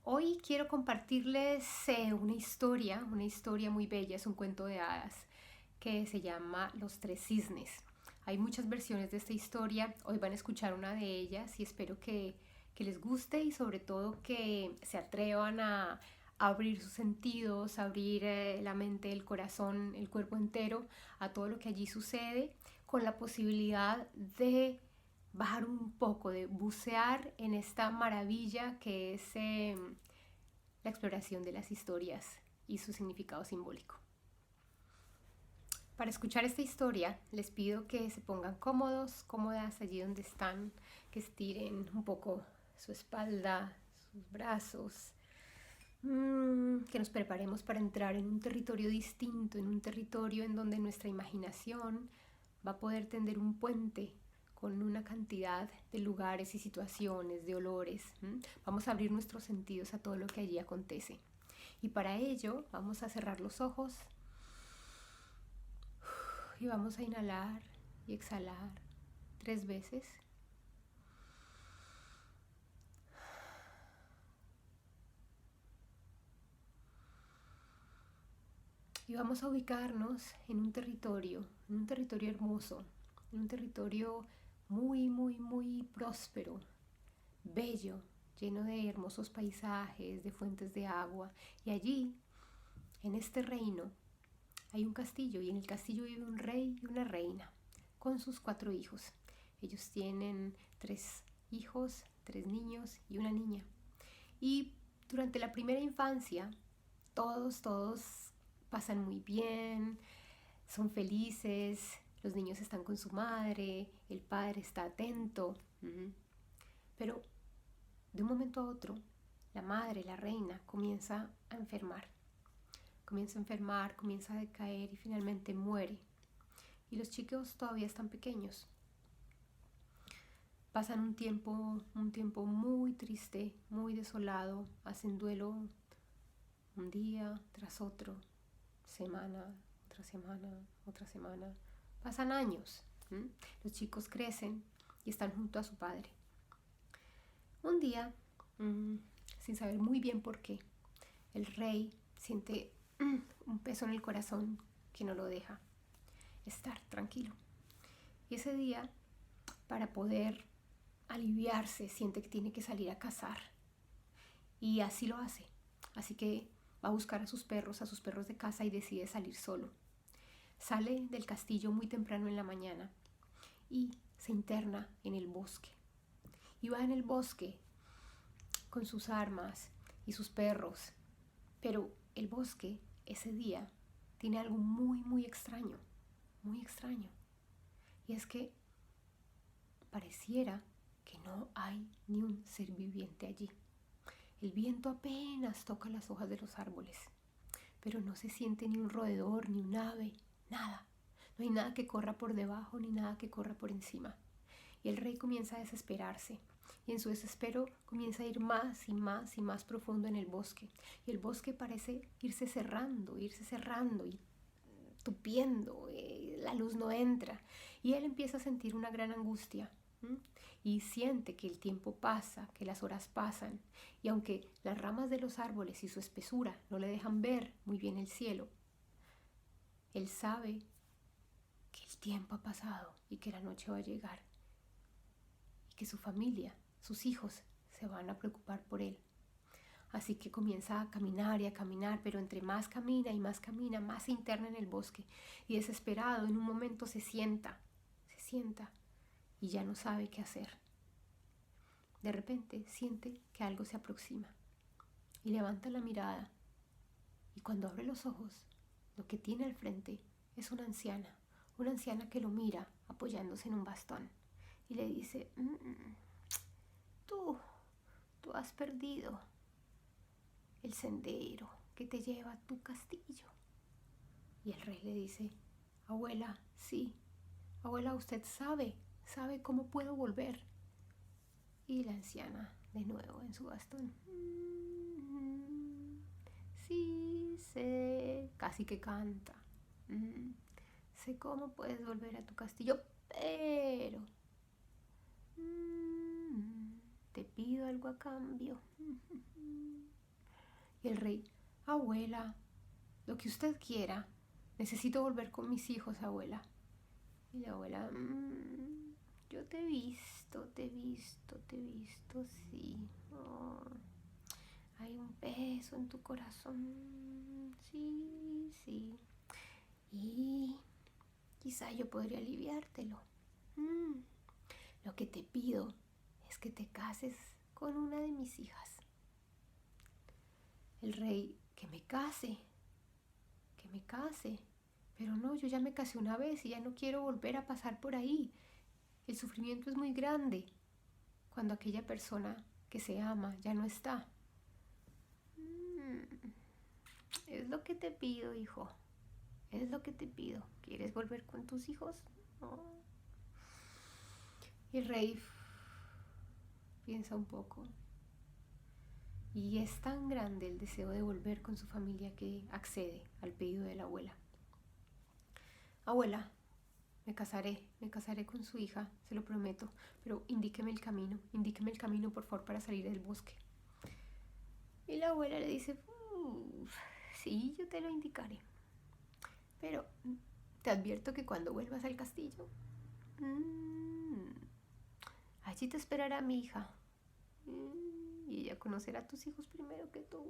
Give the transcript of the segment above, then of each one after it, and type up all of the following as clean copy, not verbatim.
Hoy quiero compartirles una historia muy bella, es un cuento de hadas que se llama Los Tres Cisnes. Hay muchas versiones de esta historia, hoy van a escuchar una de ellas y espero que les guste y sobre todo que se atrevan a abrir sus sentidos, a abrir la mente, el corazón, el cuerpo entero a todo lo que allí sucede, con la posibilidad de bajar un poco, de bucear en esta maravilla que es la exploración de las historias y su significado simbólico. Para escuchar esta historia les pido que se pongan cómodos, cómodas allí donde están, que estiren un poco su espalda, sus brazos, que nos preparemos para entrar en un territorio distinto, en un territorio en donde nuestra imaginación va a poder tender un puente con una cantidad de lugares y situaciones, de olores. Vamos a abrir nuestros sentidos a todo lo que allí acontece. Y para ello vamos a cerrar los ojos y vamos a inhalar y exhalar 3 veces. Y vamos a ubicarnos en un territorio hermoso, en un territorio muy, muy, muy próspero, bello, lleno de hermosos paisajes, de fuentes de agua. Y allí, en este reino, hay un castillo y en el castillo vive un rey y una reina con sus 4 hijos. Ellos tienen 3 hijos, 3 niños y una niña. Y durante la primera infancia, todos pasan muy bien, son felices, los niños están con su madre, el padre está atento. Pero de un momento a otro, la madre, la reina, comienza a enfermar. Comienza a decaer y finalmente muere. Y los chicos todavía están pequeños. Pasan un tiempo muy triste, muy desolado, hacen duelo un día tras otro, semana, otra semana, otra semana. Pasan años. Los chicos crecen y están junto a su padre. Un día, sin saber muy bien por qué, el rey siente un peso en el corazón que no lo deja estar tranquilo. Y ese día, para poder aliviarse, siente que tiene que salir a cazar. Y así lo hace. Así que va a buscar a sus perros de caza y decide salir solo. Sale del castillo muy temprano en la mañana y se interna en el bosque. Y va en el bosque con sus armas y sus perros. Pero el bosque ese día tiene algo muy, muy extraño. Muy extraño. Y es que pareciera que no hay ni un ser viviente allí. El viento apenas toca las hojas de los árboles, pero no se siente ni un roedor, ni un ave, nada. No hay nada que corra por debajo, ni nada que corra por encima. Y el rey comienza a desesperarse. Y en su desespero comienza a ir más y más y más profundo en el bosque. Y el bosque parece irse cerrando y tupiendo. La luz no entra. Y él empieza a sentir una gran angustia. Y siente que el tiempo pasa, que las horas pasan. Y aunque las ramas de los árboles y su espesura no le dejan ver muy bien el cielo, él sabe que el tiempo ha pasado y que la noche va a llegar. Y que su familia, sus hijos, se van a preocupar por él. Así que comienza a caminar y a caminar, pero entre más camina y más camina, más se interna en el bosque. Y desesperado, en un momento se sienta y ya no sabe qué hacer. De repente siente que algo se aproxima y levanta la mirada. Y cuando abre los ojos, lo que tiene al frente es una anciana que lo mira apoyándose en un bastón y le dice: tú has perdido el sendero que te lleva a tu castillo. Y el rey le dice: abuela, sí, abuela, usted sabe cómo puedo volver. Y la anciana, de nuevo en su bastón: sí, sé, casi que canta. Sé cómo puedes volver a tu castillo, pero te pido algo a cambio. Y el rey: abuela, lo que usted quiera, necesito volver con mis hijos, abuela. Y la abuela: yo te he visto, sí. Oh, hay un beso en tu corazón, sí, sí. Y quizá yo podría aliviártelo. Lo que te pido es que te cases con una de mis hijas. El rey: que me case. Pero no, yo ya me casé una vez y ya no quiero volver a pasar por ahí. El sufrimiento es muy grande cuando aquella persona que se ama ya no está. Es lo que te pido, hijo. Es lo que te pido. ¿Quieres volver con tus hijos? No. Y el rey piensa un poco. Y es tan grande el deseo de volver con su familia que accede al pedido de la abuela. Abuela, me casaré con su hija, se lo prometo, pero indíqueme el camino por favor para salir del bosque. Y la abuela le dice: sí, yo te lo indicaré, pero te advierto que cuando vuelvas al castillo, allí te esperará mi hija, y ella conocerá a tus hijos primero que tú.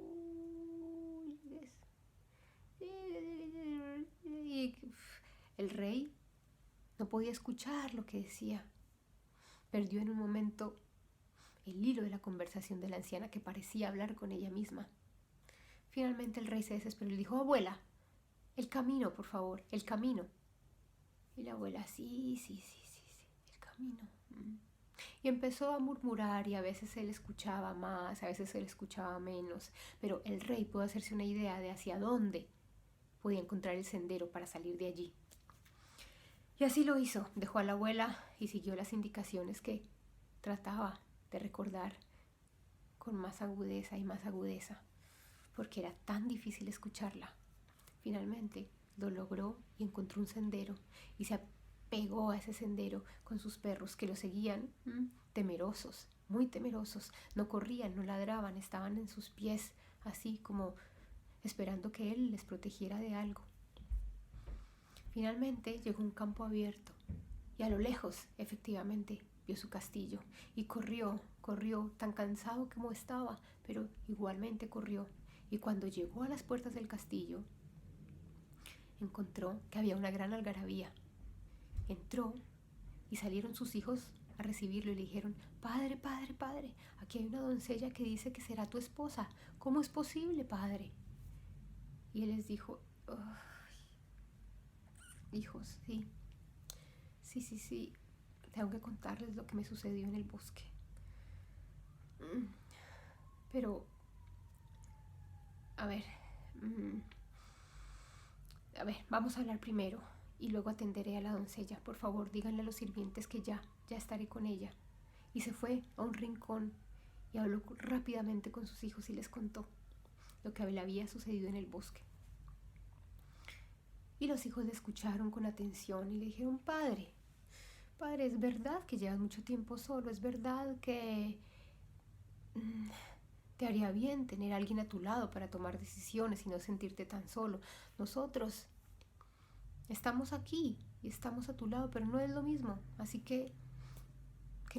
Y el rey no podía escuchar lo que decía. Perdió en un momento el hilo de la conversación de la anciana, que parecía hablar con ella misma. Finalmente el rey se desesperó y le dijo: abuela, el camino, por favor, el camino. Y la abuela: sí, el camino. Y empezó a murmurar, y a veces se le escuchaba más, a veces se le escuchaba menos, pero el rey pudo hacerse una idea de hacia dónde podía encontrar el sendero para salir de allí. Y así lo hizo, dejó a la abuela y siguió las indicaciones que trataba de recordar con más agudeza y más agudeza, porque era tan difícil escucharla. Finalmente lo logró y encontró un sendero y se apegó a ese sendero con sus perros, que lo seguían temerosos, muy temerosos. No corrían, no ladraban, estaban en sus pies, así como esperando que él les protegiera de algo. Finalmente llegó a un campo abierto y a lo lejos, efectivamente, vio su castillo y corrió tan cansado como estaba, pero igualmente corrió. Y cuando llegó a las puertas del castillo, encontró que había una gran algarabía. Entró y salieron sus hijos a recibirlo y le dijeron: padre, aquí hay una doncella que dice que será tu esposa. ¿Cómo es posible, padre? Y él les dijo: hijos, sí, tengo que contarles lo que me sucedió en el bosque. Pero, a ver, vamos a hablar primero y luego atenderé a la doncella. Por favor, díganle a los sirvientes que ya estaré con ella. Y se fue a un rincón y habló rápidamente con sus hijos y les contó lo que le había sucedido en el bosque. Y los hijos le escucharon con atención y le dijeron: padre, es verdad que llevas mucho tiempo solo, es verdad que te haría bien tener a alguien a tu lado para tomar decisiones y no sentirte tan solo. Nosotros estamos aquí y estamos a tu lado, pero no es lo mismo, así que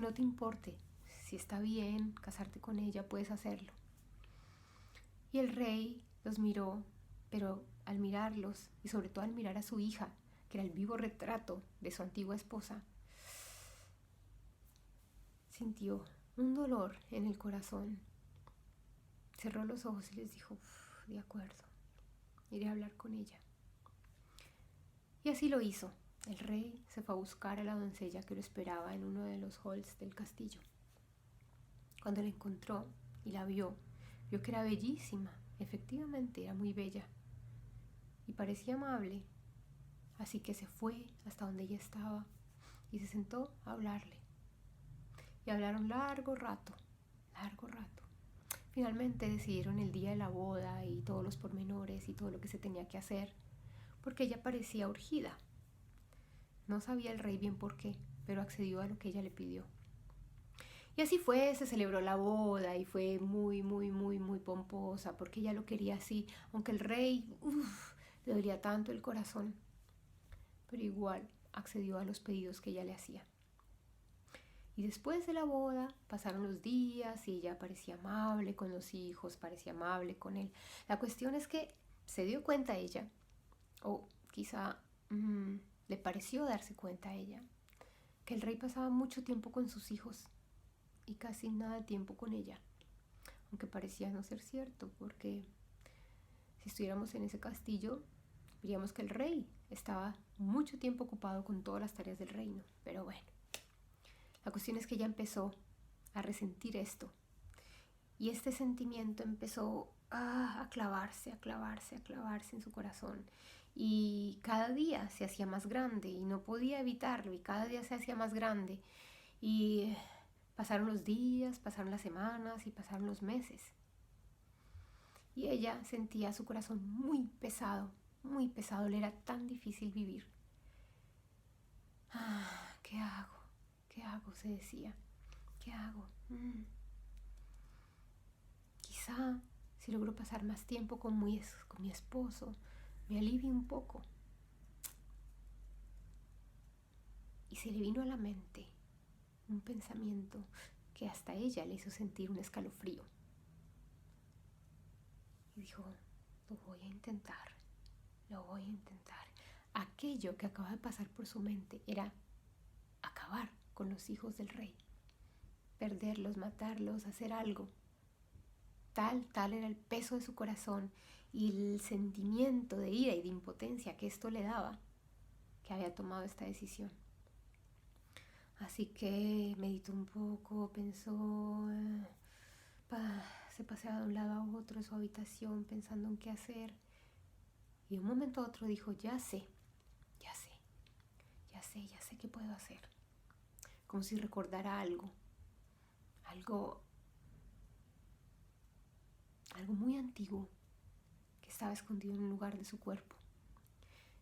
no te importe. Si está bien casarte con ella, puedes hacerlo. Y el rey los miró, pero al mirarlos, y sobre todo al mirar a su hija, que era el vivo retrato de su antigua esposa, sintió un dolor en el corazón. Cerró los ojos y les dijo: de acuerdo, iré a hablar con ella. Y así lo hizo. El rey se fue a buscar a la doncella que lo esperaba en uno de los halls del castillo. Cuando la encontró y la vio que era bellísima. Efectivamente, era muy bella y parecía amable. Así que se fue hasta donde ella estaba y se sentó a hablarle. Y hablaron largo rato. Finalmente decidieron el día de la boda y todos los pormenores y todo lo que se tenía que hacer, porque ella parecía urgida. No sabía el rey bien por qué, pero accedió a lo que ella le pidió. Y así fue, se celebró la boda y fue muy, muy, muy, muy pomposa porque ella lo quería así, aunque el rey le dolía tanto el corazón, pero igual accedió a los pedidos que ella le hacía. Y después de la boda pasaron los días y ella parecía amable con los hijos, parecía amable con él. La cuestión es que se dio cuenta ella, o quizá le pareció darse cuenta a ella, que el rey pasaba mucho tiempo con sus hijos y casi nada de tiempo con ella, aunque parecía no ser cierto, porque si estuviéramos en ese castillo veríamos que el rey estaba mucho tiempo ocupado con todas las tareas del reino. Pero bueno, la cuestión es que ella empezó a resentir esto y este sentimiento empezó a clavarse, a clavarse, a clavarse en su corazón, y cada día se hacía más grande y no podía evitarlo, y cada día se hacía más grande. Y pasaron los días, pasaron las semanas y pasaron los meses. Y ella sentía su corazón muy pesado, le era tan difícil vivir. ¿Qué hago? ¿Qué hago? Se decía. ¿Qué hago? Quizá si logro pasar más tiempo con mi esposo, me alivie un poco. Y se le vino a la mente un pensamiento que hasta ella le hizo sentir un escalofrío. Y dijo, lo voy a intentar, lo voy a intentar. Aquello que acaba de pasar por su mente era acabar con los hijos del rey, perderlos, matarlos, hacer algo. Tal era el peso de su corazón y el sentimiento de ira y de impotencia que esto le daba, que había tomado esta decisión. Así que meditó un poco, pensó, se paseaba de un lado a otro de su habitación pensando en qué hacer. Y de un momento a otro dijo, ya sé qué puedo hacer. Como si recordara algo muy antiguo que estaba escondido en un lugar de su cuerpo.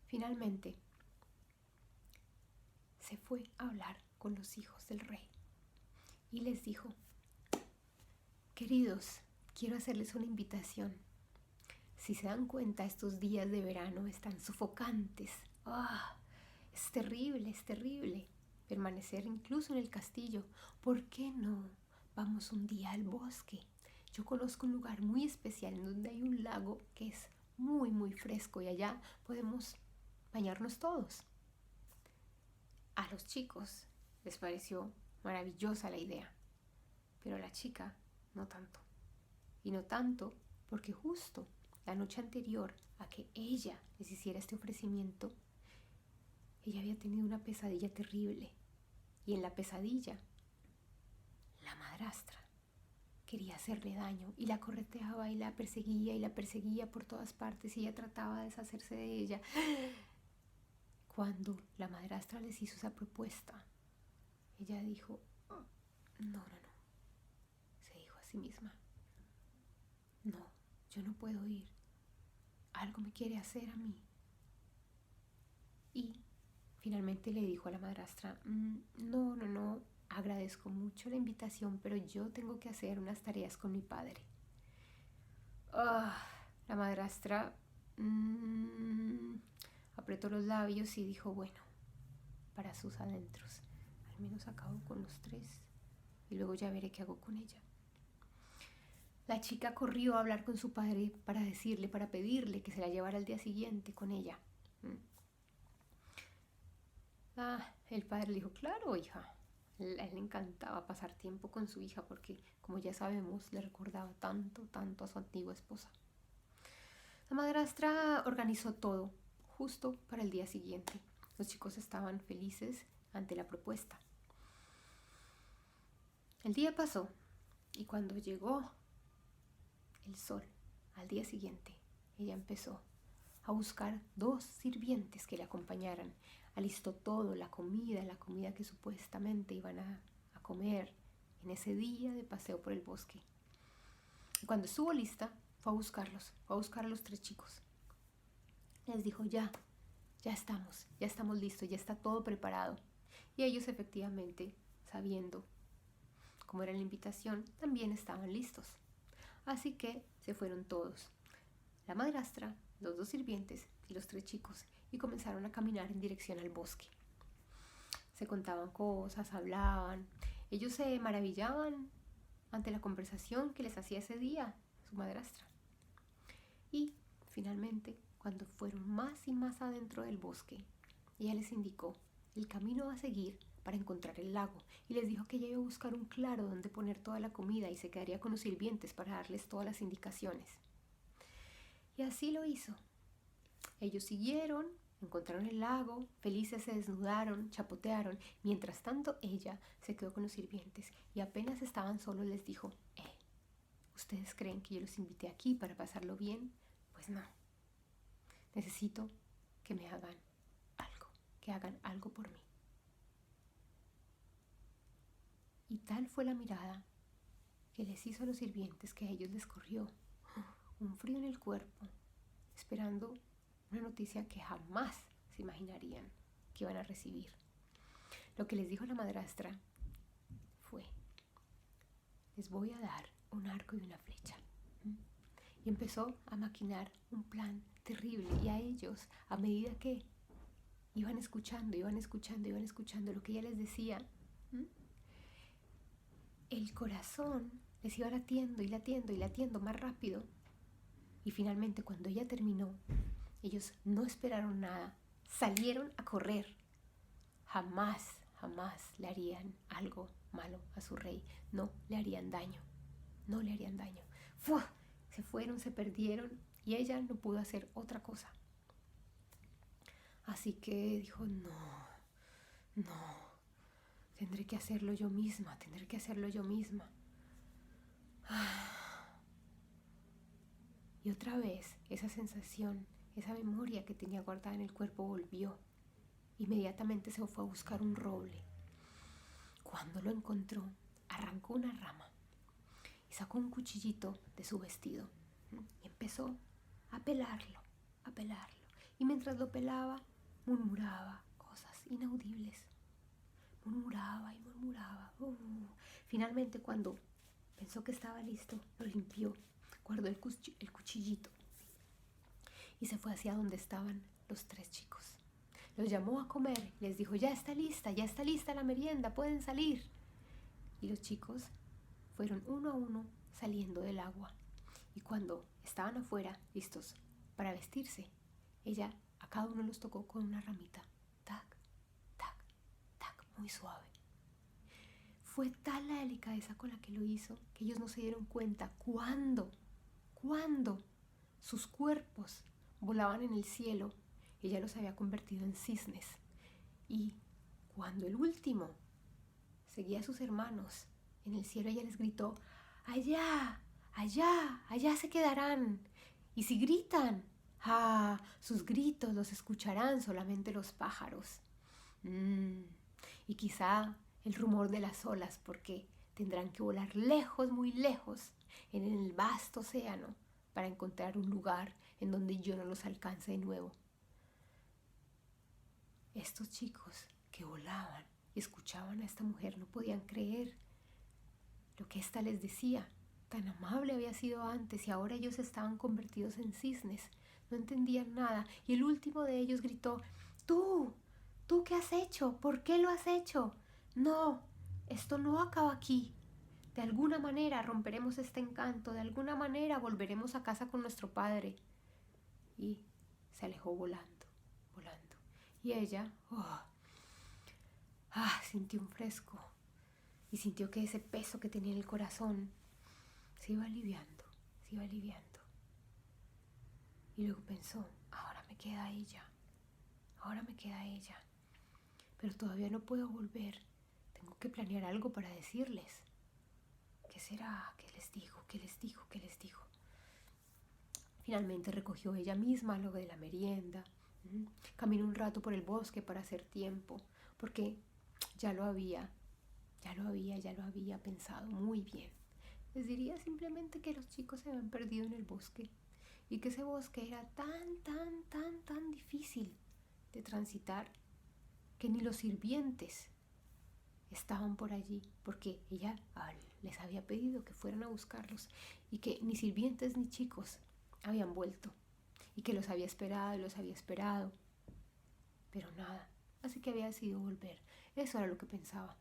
Finalmente, se fue a hablar con los hijos del rey y les dijo, queridos, quiero hacerles una invitación. Si se dan cuenta, estos días de verano están sofocantes. Es terrible permanecer incluso en el castillo. ¿Por qué no vamos un día al bosque? Yo conozco un lugar muy especial en donde hay un lago que es muy, muy fresco y allá podemos bañarnos todos. A los chicos les pareció maravillosa la idea, pero a la chica no tanto. Y no tanto porque justo la noche anterior a que ella les hiciera este ofrecimiento, ella había tenido una pesadilla terrible. Y en la pesadilla, la madrastra quería hacerle daño y la correteaba y la perseguía por todas partes y ella trataba de deshacerse de ella. Cuando la madrastra les hizo esa propuesta, ella dijo, no, se dijo a sí misma, no, yo no puedo ir, algo me quiere hacer a mí. Y finalmente le dijo a la madrastra, no, agradezco mucho la invitación, pero yo tengo que hacer unas tareas con mi padre. La madrastra apretó los labios y dijo, bueno, para sus adentros, al menos acabo con los 3 y luego ya veré qué hago con ella. La chica corrió a hablar con su padre para pedirle que se la llevara al día siguiente con ella. El padre le dijo, claro, hija. A él le encantaba pasar tiempo con su hija porque, como ya sabemos, le recordaba tanto a su antigua esposa. La madrastra organizó todo justo para el día siguiente. Los chicos estaban felices ante la propuesta. El día pasó y cuando llegó el sol al día siguiente, ella empezó a buscar 2 sirvientes que le acompañaran. Alistó todo, la comida que supuestamente iban a comer en ese día de paseo por el bosque. Y cuando estuvo lista, fue a buscar a los 3 chicos. Les dijo, ya estamos listos, ya está todo preparado. Y ellos efectivamente, sabiendo como era la invitación, también estaban listos. Así que se fueron todos, la madrastra, los 2 sirvientes y los 3 chicos, y comenzaron a caminar en dirección al bosque. Se contaban cosas, hablaban. Ellos se maravillaban ante la conversación que les hacía ese día su madrastra. Y finalmente, cuando fueron más y más adentro del bosque, ella les indicó el camino a seguir para encontrar el lago y les dijo que ella iba a buscar un claro donde poner toda la comida y se quedaría con los sirvientes para darles todas las indicaciones. Y así lo hizo. Ellos siguieron, encontraron el lago, felices se desnudaron, chapotearon. Mientras tanto, ella se quedó con los sirvientes y apenas estaban solos les dijo: ¿ustedes creen que yo los invité aquí para pasarlo bien? Pues no. Necesito que me hagan algo, que hagan algo por mí. Y tal fue la mirada que les hizo a los sirvientes que a ellos les corrió un frío en el cuerpo, esperando una noticia que jamás se imaginarían que iban a recibir. Lo que les dijo la madrastra fue: les voy a dar un arco y una flecha. Y empezó a maquinar un plan terrible, y a ellos, a medida que iban escuchando lo que ella les decía, el corazón les iba latiendo y latiendo y latiendo más rápido. Y finalmente, cuando ella terminó, ellos no esperaron nada, salieron a correr. Jamás le harían algo malo a su rey. No le harían daño. No le harían daño. ¡Fua! Se fueron, se perdieron y ella no pudo hacer otra cosa. Así que dijo: no, tendré que hacerlo yo misma. Y otra vez esa sensación, esa memoria que tenía guardada en el cuerpo volvió. Inmediatamente se fue a buscar un roble. Cuando lo encontró, arrancó una rama y sacó un cuchillito de su vestido y empezó a pelarlo. Y mientras lo pelaba, murmuraba cosas inaudibles. Murmuraba. Finalmente, cuando pensó que estaba listo, lo limpió, guardó el cuchillito y se fue hacia donde estaban los 3 chicos. Los llamó a comer, les dijo: ya está lista la merienda, pueden salir. Y los chicos fueron uno a uno saliendo del agua. Y cuando estaban afuera, listos para vestirse, ella a cada uno los tocó con una ramita. Tac, tac, tac, muy suave. Fue tal la delicadeza con la que lo hizo que ellos no se dieron cuenta cuando sus cuerpos volaban en el cielo. Ella los había convertido en cisnes. Y cuando el último seguía a sus hermanos en el cielo, ella les gritó: allá se quedarán. Y si gritan, sus gritos los escucharán solamente los pájaros. Y quizá el rumor de las olas, porque tendrán que volar lejos, muy lejos, en el vasto océano, para encontrar un lugar en donde yo no los alcance de nuevo. Estos chicos que volaban y escuchaban a esta mujer no podían creer lo que ésta les decía. Tan amable había sido antes y ahora ellos estaban convertidos en cisnes. No entendían nada y el último de ellos gritó: ¿Tú qué has hecho? ¿Por qué lo has hecho? No, esto no acaba aquí. De alguna manera romperemos este encanto, de alguna manera volveremos a casa con nuestro padre. Y se alejó volando. Y ella sintió un fresco y sintió que ese peso que tenía en el corazón se iba aliviando. Y luego pensó: ahora me queda ella. Pero todavía no puedo volver. Tengo que planear algo para decirles. ¿Qué será? ¿Qué les digo? Finalmente recogió ella misma lo de la merienda. Caminó un rato por el bosque para hacer tiempo, porque ya lo había pensado muy bien. Les diría simplemente que los chicos se habían perdido en el bosque y que ese bosque era tan difícil de transitar que ni los sirvientes estaban por allí, porque ella les había pedido que fueran a buscarlos y que ni sirvientes ni chicos habían vuelto y que los había esperado y los había esperado, pero nada, así que había decidido volver. Eso era lo que pensaba.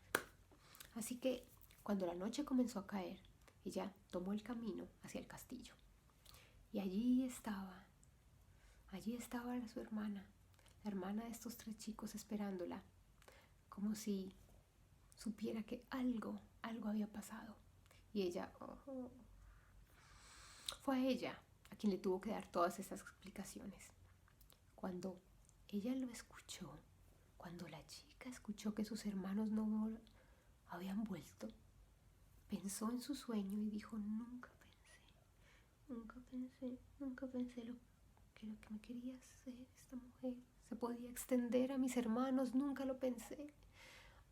Así que cuando la noche comenzó a caer, ella tomó el camino hacia el castillo y allí estaba su hermana, la hermana de estos 3 chicos esperándola, como si supiera que algo había pasado. Y ella, fue a ella a quien le tuvo que dar todas esas explicaciones. Cuando ella lo escuchó, cuando la chica escuchó que sus hermanos no habían vuelto, pensó en su sueño y dijo: nunca pensé lo que me quería hacer esta mujer se podía extender a mis hermanos, nunca lo pensé.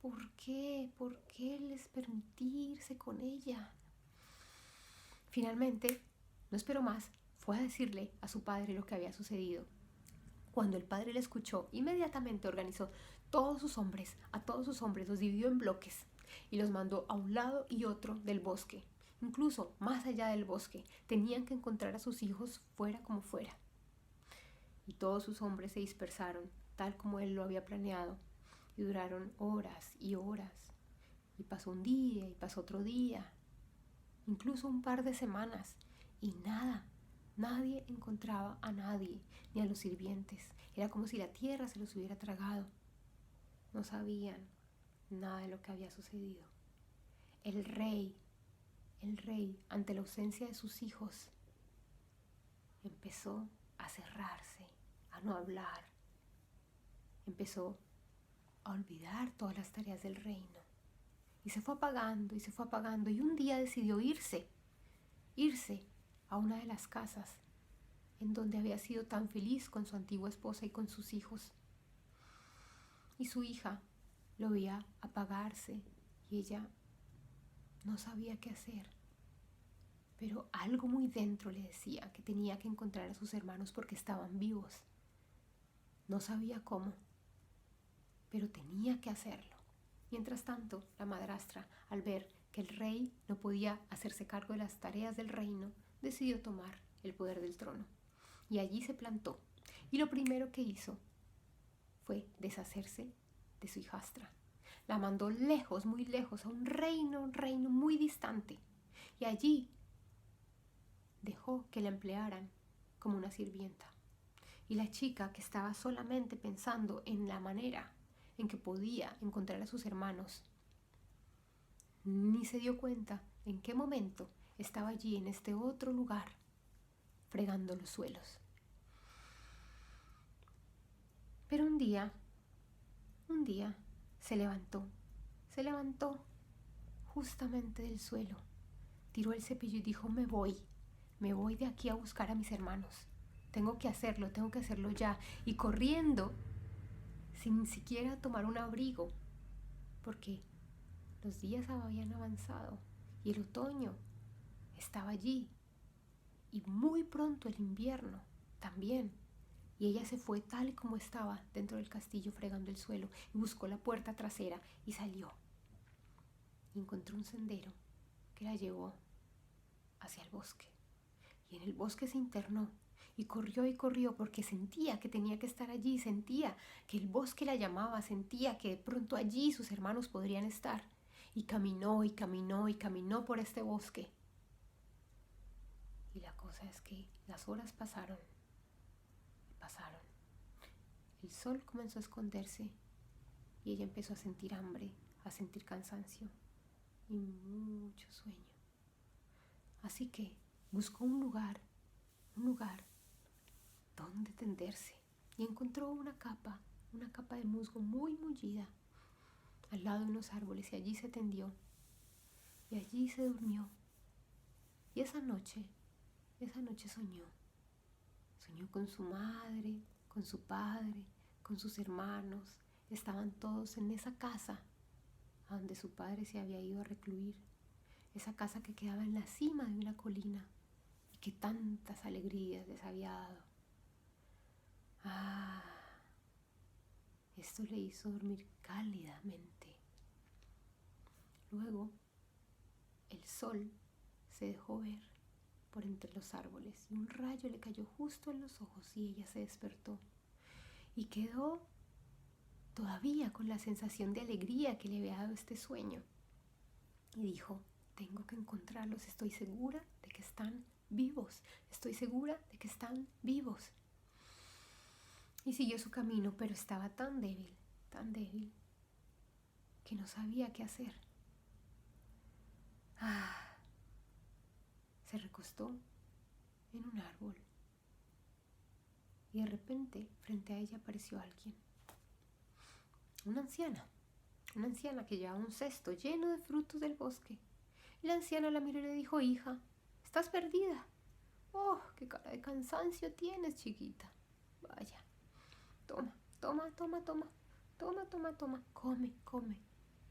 ¿Por qué? ¿Por qué les permití irse con ella? Finalmente, no esperó más, fue a decirle a su padre lo que había sucedido. Cuando el padre le escuchó, inmediatamente organizó a todos sus hombres, los dividió en bloques y los mandó a un lado y otro del bosque. Incluso más allá del bosque, tenían que encontrar a sus hijos fuera como fuera. Y todos sus hombres se dispersaron, tal como él lo había planeado, y duraron horas y horas. Y pasó un día y pasó otro día, incluso un par de semanas, y nadie encontraba a nadie, ni a los sirvientes. Era como si la tierra se los hubiera tragado. No sabían nada de lo que había sucedido. El rey, ante la ausencia de sus hijos, empezó a cerrarse, a no hablar. Empezó a olvidar todas las tareas del reino. Y se fue apagando, y un día decidió irse a una de las casas en donde había sido tan feliz con su antigua esposa y con sus hijos. Y su hija lo veía apagarse y ella no sabía qué hacer. Pero algo muy dentro le decía que tenía que encontrar a sus hermanos porque estaban vivos. No sabía cómo, pero tenía que hacerlo. Mientras tanto, la madrastra, al ver que el rey no podía hacerse cargo de las tareas del reino, decidió tomar el poder del trono. Y allí se plantó. Y lo primero que hizo fue deshacerse de su hijastra. La mandó lejos, muy lejos, a un reino muy distante. Y allí dejó que la emplearan como una sirvienta. Y la chica, que estaba solamente pensando en la manera en que podía encontrar a sus hermanos, ni se dio cuenta en qué momento estaba allí en este otro lugar, fregando los suelos. Pero un día se levantó justamente del suelo, tiró el cepillo y dijo: me voy de aquí a buscar a mis hermanos. Tengo que hacerlo ya. Y corriendo, sin siquiera tomar un abrigo, porque los días habían avanzado y el otoño estaba allí, y muy pronto el invierno también. Y ella se fue tal como estaba dentro del castillo, fregando el suelo, y buscó la puerta trasera y salió. Y encontró un sendero que la llevó hacia el bosque. Y en el bosque se internó y corrió porque sentía que tenía que estar allí, sentía que el bosque la llamaba, sentía que de pronto allí sus hermanos podrían estar. Y caminó por este bosque. Y la cosa es que las horas pasaron. El sol comenzó a esconderse y ella empezó a sentir hambre, a sentir cansancio y mucho sueño. Así que buscó un lugar donde tenderse, y encontró una capa de musgo muy mullida al lado de unos árboles, y allí se tendió y allí se durmió. Y esa noche soñó con su madre, con su padre, con sus hermanos. Estaban todos en esa casa a donde su padre se había ido a recluir, esa casa que quedaba en la cima de una colina y que tantas alegrías les había dado. Esto le hizo dormir cálidamente. Luego el sol se dejó ver por entre los árboles y un rayo le cayó justo en los ojos y ella se despertó y quedó todavía con la sensación de alegría que le había dado este sueño. Y dijo, tengo que encontrarlos, estoy segura de que están vivos, estoy segura de que están vivos. Y siguió su camino, pero estaba tan débil, que no sabía qué hacer. Se recostó en un árbol y de repente frente a ella apareció alguien. Una anciana que llevaba un cesto lleno de frutos del bosque. Y la anciana la miró y le dijo, hija, ¿estás perdida? Oh, qué cara de cansancio tienes, chiquita. Vaya, toma, come.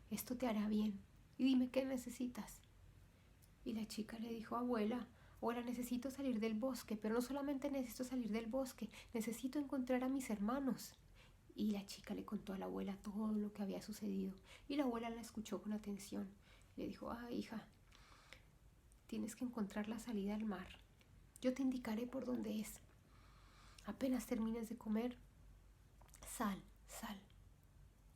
Esto te hará bien. Y dime qué necesitas. Y la chica le dijo, abuela, necesito salir del bosque, pero no solamente necesito salir del bosque, necesito encontrar a mis hermanos. Y la chica le contó a la abuela todo lo que había sucedido. Y la abuela la escuchó con atención. Le dijo, hija, tienes que encontrar la salida al mar. Yo te indicaré por dónde es. Apenas termines de comer, sal.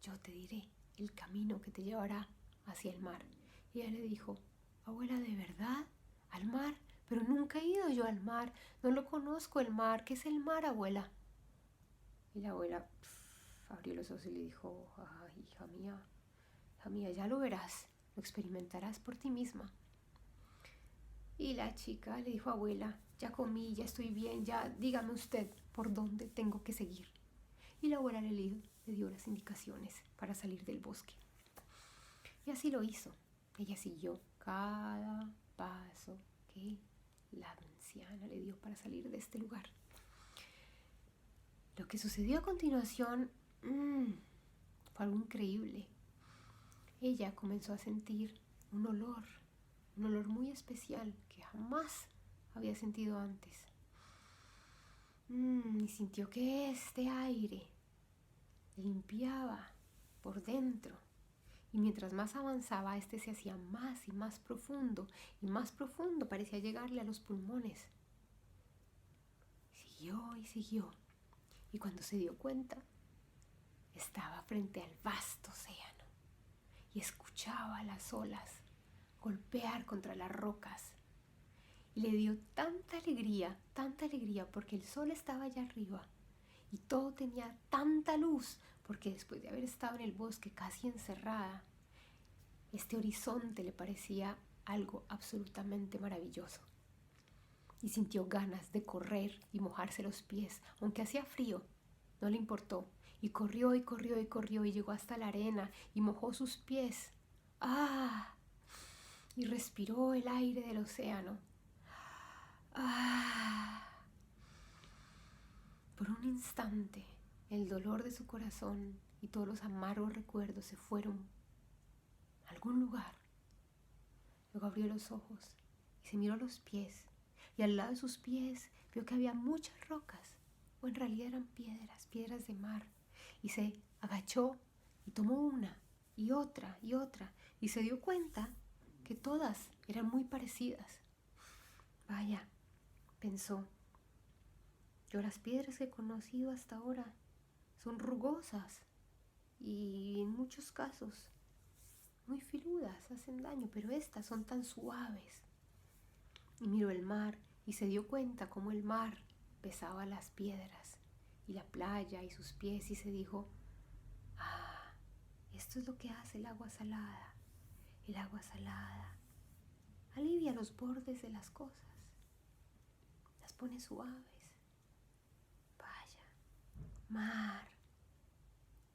Yo te diré el camino que te llevará hacia el mar. Y ella le dijo, abuela, ¿de verdad? ¿Al mar? Pero nunca he ido yo al mar. No lo conozco el mar. ¿Qué es el mar, abuela? Y la abuela abrió los ojos y le dijo, hija mía, ya lo verás. Lo experimentarás por ti misma. Y la chica le dijo, abuela, ya comí, ya estoy bien, ya dígame usted por dónde tengo que seguir. Y la abuela le dio las indicaciones para salir del bosque. Y así lo hizo. Ella siguió cada paso que la anciana le dio para salir de este lugar. Lo que sucedió a continuación fue algo increíble. Ella comenzó a sentir un olor muy especial que jamás había sentido antes. Y sintió que este aire limpiaba por dentro. Y mientras más avanzaba, este se hacía más y más profundo. Y más profundo parecía llegarle a los pulmones. Siguió. Y cuando se dio cuenta, estaba frente al vasto océano. Y escuchaba las olas golpear contra las rocas. Y le dio tanta alegría, porque el sol estaba allá arriba. Y todo tenía tanta luz, porque después de haber estado en el bosque casi encerrada, este horizonte le parecía algo absolutamente maravilloso. Y sintió ganas de correr y mojarse los pies, aunque hacía frío, no le importó. Y corrió y llegó hasta la arena y mojó sus pies. Y respiró el aire del océano. Por un instante, el dolor de su corazón y todos los amargos recuerdos se fueron a algún lugar. Luego abrió los ojos y se miró los pies. Y al lado de sus pies vio que había muchas rocas, o en realidad eran piedras de mar. Y se agachó y tomó una y otra, y se dio cuenta que todas eran muy parecidas. Vaya, pensó, yo las piedras que he conocido hasta ahora son rugosas y en muchos casos muy filudas, hacen daño, pero estas son tan suaves. Y miró el mar y se dio cuenta cómo el mar pesaba las piedras y la playa y sus pies, y se dijo, esto es lo que hace el agua salada. El agua salada alivia los bordes de las cosas, las pone suaves. Vaya, mar,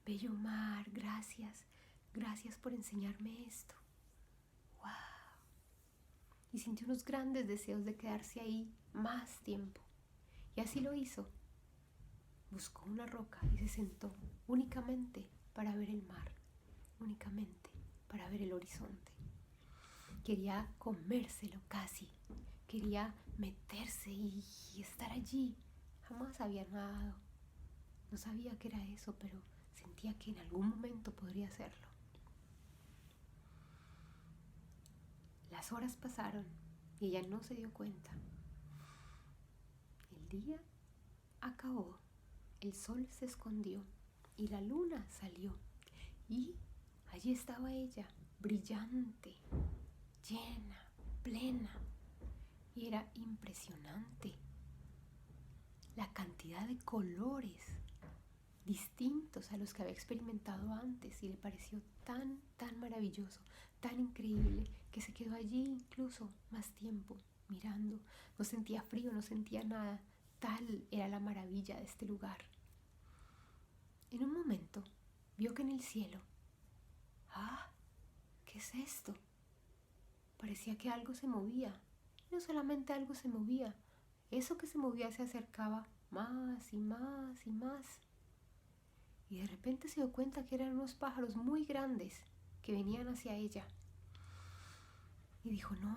bello mar, gracias por enseñarme esto. ¡Wow! Y sintió unos grandes deseos de quedarse ahí más tiempo. Y así lo hizo. Buscó una roca y se sentó únicamente para ver el mar, únicamente para ver el horizonte. Quería comérselo casi, quería meterse y estar allí. Jamás había nadado, no sabía qué era eso, pero sentía que en algún momento podría hacerlo. Las horas pasaron y ella no se dio cuenta. El día acabó, el sol se escondió y la luna salió. Y allí estaba ella, brillante, llena, plena. Y era impresionante la cantidad de colores distintos a los que había experimentado antes, y le pareció tan maravilloso, tan increíble, que se quedó allí incluso más tiempo mirando. No sentía frío, no sentía nada. Tal era la maravilla de este lugar. En un momento vio que en el cielo, ¿qué es esto? Parecía que algo se movía. No solamente algo se movía, eso que se movía se acercaba más y más y más. Y de repente se dio cuenta que eran unos pájaros muy grandes que venían hacia ella. Y dijo, no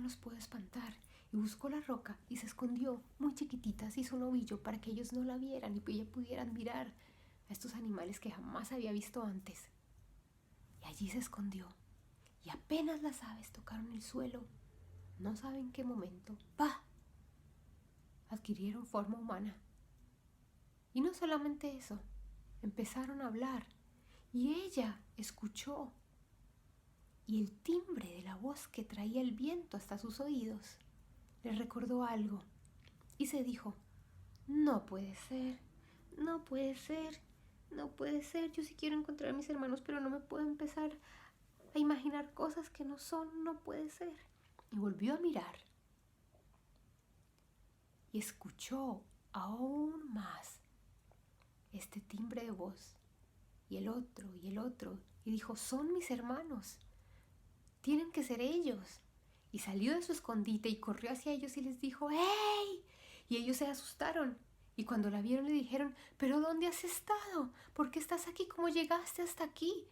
los puedo espantar. Y buscó la roca y se escondió muy chiquitita, se hizo un ovillo para que ellos no la vieran y ella pudiera admirar a estos animales que jamás había visto antes. Y allí se escondió. Y apenas las aves tocaron el suelo, no sabe en qué momento, adquirieron forma humana. Y no solamente eso, empezaron a hablar y ella escuchó. Y el timbre de la voz que traía el viento hasta sus oídos le recordó algo y se dijo, no puede ser, no puede ser, no puede ser. Yo sí quiero encontrar a mis hermanos, pero no me puedo empezar a imaginar cosas que no son, no puede ser. Y volvió a mirar y escuchó aún más este timbre de voz, y el otro, y dijo, son mis hermanos, tienen que ser ellos. Y salió de su escondite y corrió hacia ellos y les dijo, ¡hey! Y ellos se asustaron, y cuando la vieron le dijeron, ¿pero dónde has estado? ¿Por qué estás aquí? ¿Cómo llegaste hasta aquí?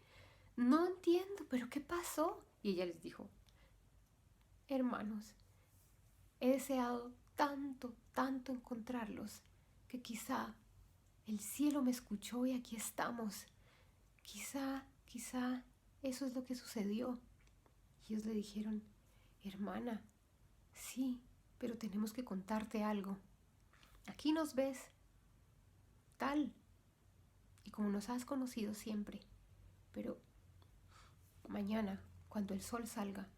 No entiendo, ¿pero qué pasó? Y ella les dijo, hermanos, he deseado tanto encontrarlos, que quizá el cielo me escuchó y aquí estamos. Quizá eso es lo que sucedió. Y ellos le dijeron, hermana, sí, pero tenemos que contarte algo. Aquí nos ves, tal y como nos has conocido siempre, pero mañana, cuando el sol salga,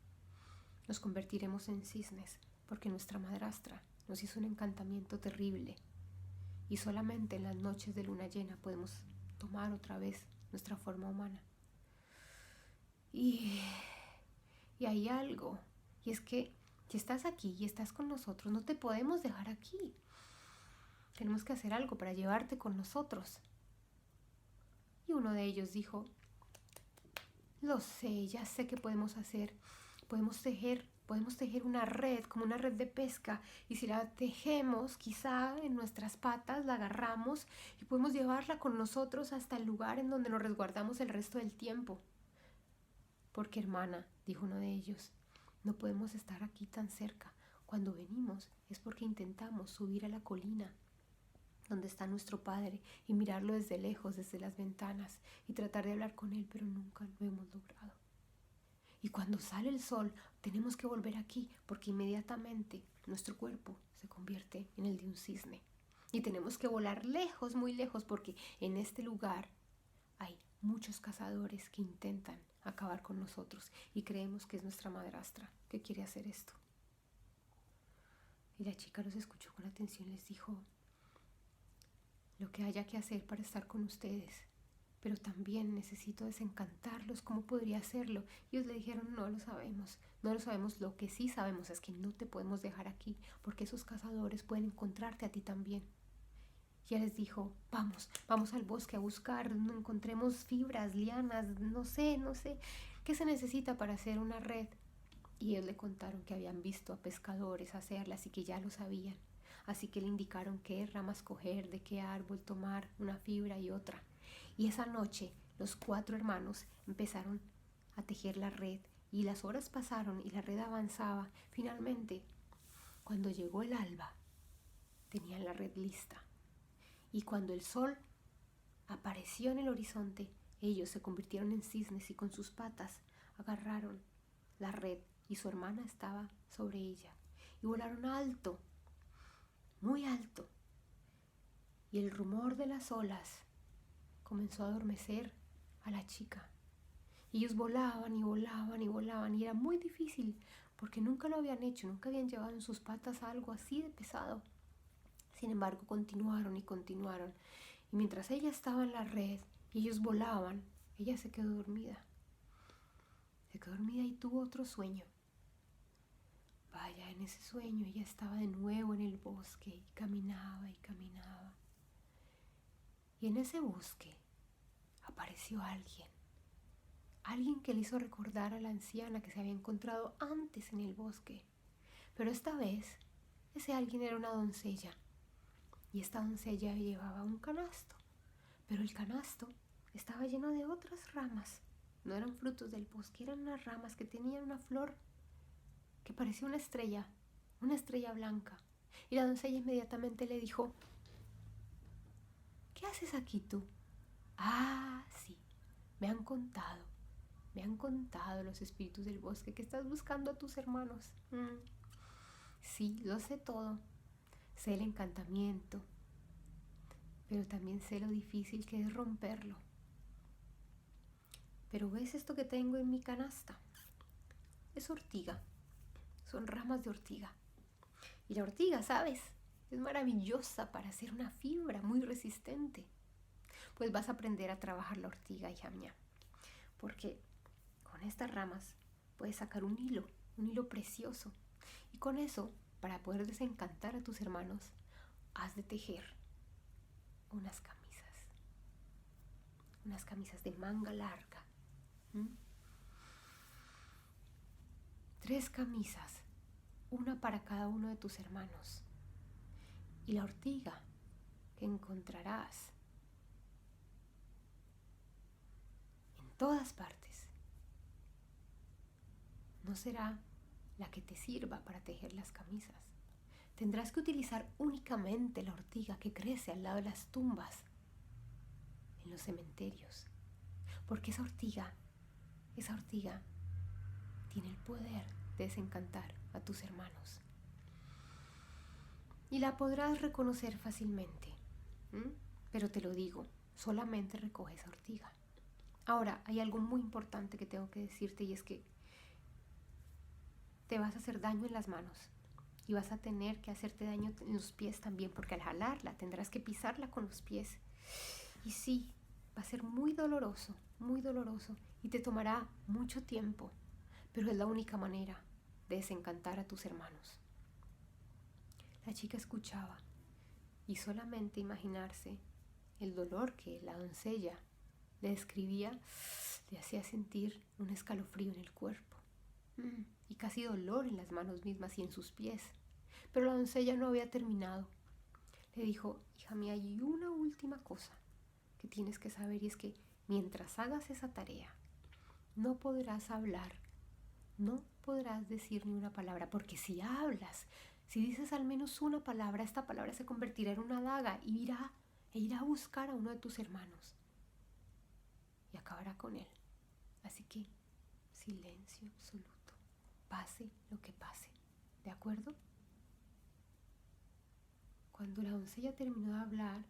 nos convertiremos en cisnes, porque nuestra madrastra nos hizo un encantamiento terrible y solamente en las noches de luna llena podemos tomar otra vez nuestra forma humana. Y hay algo, y es que si estás aquí y estás con nosotros, no te podemos dejar aquí. Tenemos que hacer algo para llevarte con nosotros. Y uno de ellos dijo, lo sé, ya sé qué podemos hacer. Podemos tejer una red, como una red de pesca, y si la tejemos, quizá en nuestras patas la agarramos y podemos llevarla con nosotros hasta el lugar en donde nos resguardamos el resto del tiempo. Porque, hermana, dijo uno de ellos, no podemos estar aquí tan cerca. Cuando venimos es porque intentamos subir a la colina donde está nuestro padre y mirarlo desde lejos, desde las ventanas, y tratar de hablar con él, pero nunca lo hemos logrado. Y cuando sale el sol tenemos que volver aquí, porque inmediatamente nuestro cuerpo se convierte en el de un cisne. Y tenemos que volar lejos, muy lejos, porque en este lugar hay muchos cazadores que intentan acabar con nosotros y creemos que es nuestra madrastra que quiere hacer esto. Y la chica los escuchó con atención y les dijo, lo que haya que hacer para estar con ustedes, pero también necesito desencantarlos. ¿Cómo podría hacerlo? Y ellos le dijeron, no lo sabemos. Lo que sí sabemos es que no te podemos dejar aquí, porque esos cazadores pueden encontrarte a ti también. Y ella les dijo, vamos al bosque a buscar, encontremos fibras, lianas, no sé, ¿qué se necesita para hacer una red? Y ellos le contaron que habían visto a pescadores hacerlas y que ya lo sabían. Así que le indicaron qué ramas coger, de qué árbol tomar una fibra y otra. Y esa noche los 4 hermanos empezaron a tejer la red, y las horas pasaron y la red avanzaba. Finalmente, cuando llegó el alba, tenían la red lista. Y cuando el sol apareció en el horizonte, ellos se convirtieron en cisnes y con sus patas agarraron la red y su hermana estaba sobre ella. Y volaron alto, muy alto. Y el rumor de las olas comenzó a adormecer a la chica. Y ellos volaban y volaban y volaban. Y era muy difícil porque nunca lo habían hecho, nunca habían llevado en sus patas algo así de pesado. Sin embargo, continuaron y continuaron. Y mientras ella estaba en la red y ellos volaban, ella se quedó dormida. Se quedó dormida y tuvo otro sueño. Vaya, en ese sueño ella estaba de nuevo en el bosque y caminaba y caminaba. Y en ese bosque apareció alguien. Alguien que le hizo recordar a la anciana que se había encontrado antes en el bosque. Pero esta vez, ese alguien era una doncella. Y esta doncella llevaba un canasto. Pero el canasto estaba lleno de otras ramas. No eran frutos del bosque, eran unas ramas que tenían una flor que parecía una estrella blanca. Y la doncella inmediatamente le dijo: ¿qué haces aquí tú? Ah, sí, me han contado los espíritus del bosque que estás buscando a tus hermanos. Sí, lo sé todo. Sé el encantamiento, pero también sé lo difícil que es romperlo. Pero ¿ves esto que tengo en mi canasta? Es ortiga. Son ramas de ortiga. Y la ortiga, ¿sabes? Es maravillosa para hacer una fibra muy resistente. Pues vas a aprender a trabajar la ortiga, hija mía. Porque con estas ramas puedes sacar un hilo precioso. Y con eso, para poder desencantar a tus hermanos, has de tejer unas camisas de manga larga. 3 camisas, una para cada uno de tus hermanos. Y la ortiga que encontrarás en todas partes no será la que te sirva para tejer las camisas. Tendrás que utilizar únicamente la ortiga que crece al lado de las tumbas en los cementerios. Porque esa ortiga tiene el poder de desencantar a tus hermanos. Y la podrás reconocer fácilmente. Pero te lo digo, solamente recoge esa ortiga. Ahora, hay algo muy importante que tengo que decirte, y es que te vas a hacer daño en las manos y vas a tener que hacerte daño en los pies también, porque al jalarla tendrás que pisarla con los pies. Y sí, va a ser muy doloroso y te tomará mucho tiempo, pero es la única manera de desencantar a tus hermanos. La chica escuchaba y solamente imaginarse el dolor que la doncella le describía le hacía sentir un escalofrío en el cuerpo y casi dolor en las manos mismas y en sus pies. Pero la doncella no había terminado. Le dijo: hija mía, hay una última cosa que tienes que saber, y es que mientras hagas esa tarea no podrás hablar, no podrás decir ni una palabra, porque si hablas, si dices al menos una palabra, esta palabra se convertirá en una daga e irá a buscar a uno de tus hermanos y acabará con él. Así que silencio absoluto, pase lo que pase, ¿de acuerdo? Cuando la doncella terminó de hablar,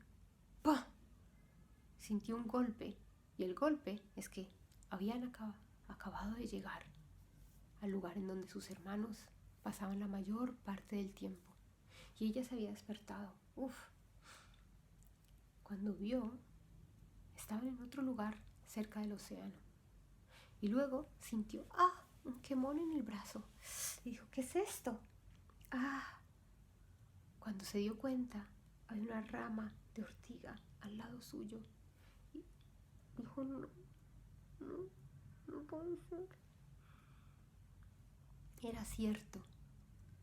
¡pah!, sintió un golpe, y el golpe es que habían acabado de llegar al lugar en donde sus hermanos pasaban la mayor parte del tiempo, y ella se había despertado. Cuando vio, estaban en otro lugar cerca del océano, y luego sintió un quemón en el brazo y dijo: ¿qué es esto? Cuando se dio cuenta, había una rama de ortiga al lado suyo y dijo: no puede ser. Era cierto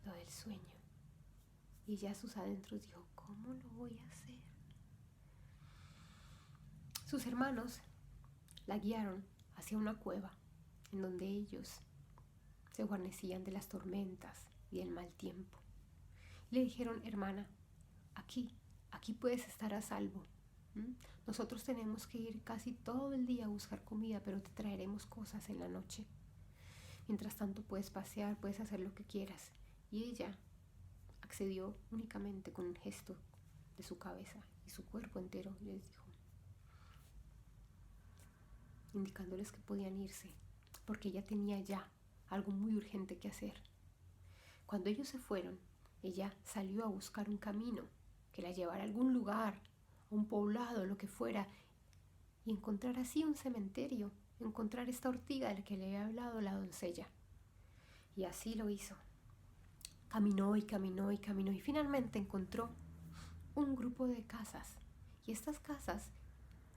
lo del sueño. Y ya sus adentros dijo: ¿cómo lo voy a hacer? Sus hermanos la guiaron hacia una cueva en donde ellos se guarnecían de las tormentas y del mal tiempo. Le dijeron: hermana, aquí puedes estar a salvo. Nosotros tenemos que ir casi todo el día a buscar comida, pero te traeremos cosas en la noche. Mientras tanto puedes pasear, puedes hacer lo que quieras. Y ella accedió únicamente con un gesto de su cabeza y su cuerpo entero les dijo, indicándoles que podían irse, porque ella tenía ya algo muy urgente que hacer. Cuando ellos se fueron, ella salió a buscar un camino que la llevara a algún lugar, a un poblado, lo que fuera, y encontrar así un cementerio, encontrar esta ortiga de la que le había hablado la doncella. Y así lo hizo. Caminó y caminó y caminó y finalmente encontró un grupo de casas. Y estas casas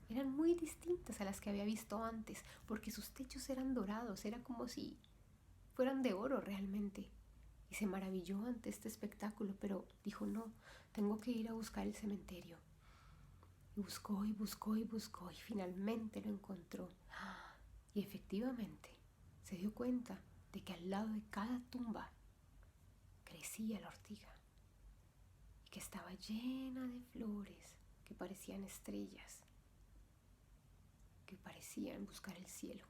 eran muy distintas a las que había visto antes, porque sus techos eran dorados, era como si fueran de oro realmente. Y se maravilló ante este espectáculo, pero dijo, no, tengo que ir a buscar el cementerio. Y buscó y buscó y buscó y finalmente lo encontró. Y efectivamente se dio cuenta de que al lado de cada tumba crecía la ortiga y que estaba llena de flores que parecían estrellas, que parecían buscar el cielo.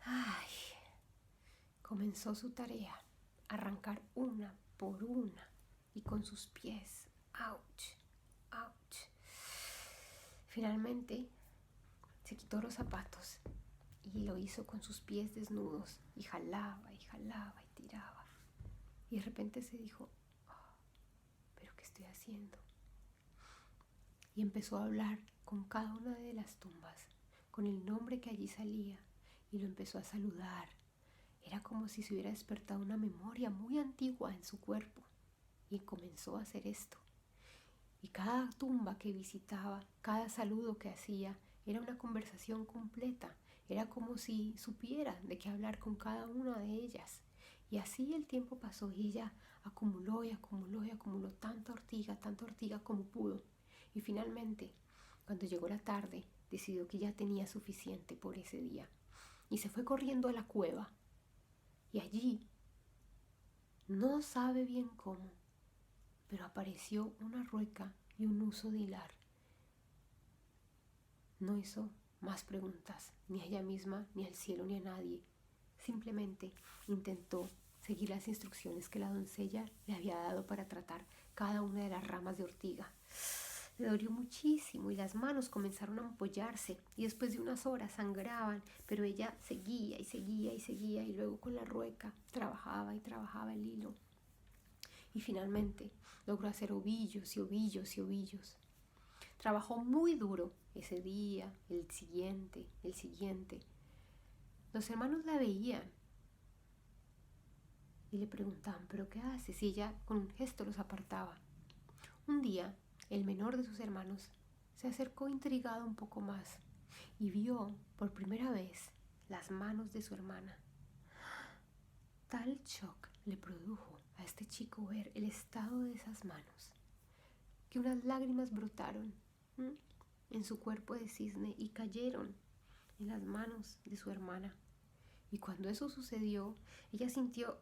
Ay, comenzó su tarea, arrancar una por una y con sus pies, ouch, ouch. Finalmente se quitó los zapatos y lo hizo con sus pies desnudos y jalaba y jalaba y tiraba. Y de repente se dijo, oh, ¿pero qué estoy haciendo? Y empezó a hablar con cada una de las tumbas, con el nombre que allí salía, y lo empezó a saludar. Era como si se hubiera despertado una memoria muy antigua en su cuerpo. Y comenzó a hacer esto. Y cada tumba que visitaba, cada saludo que hacía, era una conversación completa. Era como si supiera de qué hablar con cada una de ellas. Y así el tiempo pasó y ella acumuló y acumuló y acumuló tanta ortiga como pudo. Y finalmente, cuando llegó la tarde, decidió que ya tenía suficiente por ese día. Y se fue corriendo a la cueva. Y allí, no sabe bien cómo, pero apareció una rueca y un huso de hilar. No hizo más preguntas, ni a ella misma, ni al cielo, ni a nadie. Simplemente intentó seguir las instrucciones que la doncella le había dado para tratar cada una de las ramas de ortiga. Le dolió muchísimo y las manos comenzaron a ampollarse y después de unas horas sangraban, pero ella seguía y seguía y seguía y luego con la rueca trabajaba y trabajaba el hilo. Y finalmente logró hacer ovillos y ovillos y ovillos. Trabajó muy duro ese día, el siguiente, el siguiente. Los hermanos la veían y le preguntaban, ¿pero qué haces? Y ella con un gesto los apartaba. Un día, el menor de sus hermanos se acercó intrigado un poco más y vio por primera vez las manos de su hermana. Tal shock le produjo a este chico ver el estado de esas manos, que unas lágrimas brotaron en su cuerpo de cisne y cayeron en las manos de su hermana. Y cuando eso sucedió, ella sintió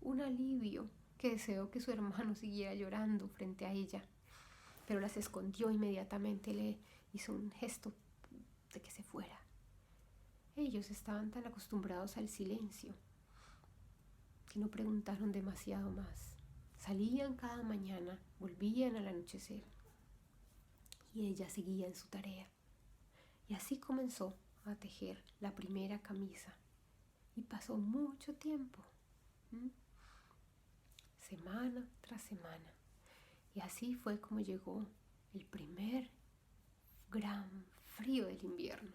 un alivio que deseó que su hermano siguiera llorando frente a ella, pero las escondió inmediatamente, le hizo un gesto de que se fuera. Ellos estaban tan acostumbrados al silencio que no preguntaron demasiado más. Salían cada mañana, volvían al anochecer y ella seguía en su tarea. Y así comenzó a tejer la primera camisa y pasó mucho tiempo, semana tras semana. Y así fue como llegó el primer gran frío del invierno.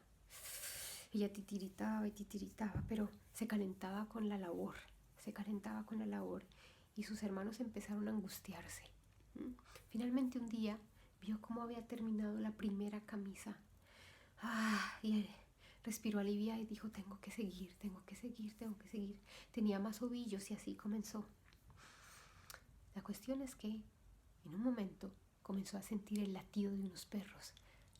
Ella titiritaba y titiritaba, pero se calentaba con la labor, y sus hermanos empezaron a angustiarse. Finalmente un día vio cómo había terminado la primera camisa. Y respiró aliviada y dijo, tengo que seguir. Tenía más ovillos y así comenzó. La cuestión es que en un momento comenzó a sentir el latido de unos perros.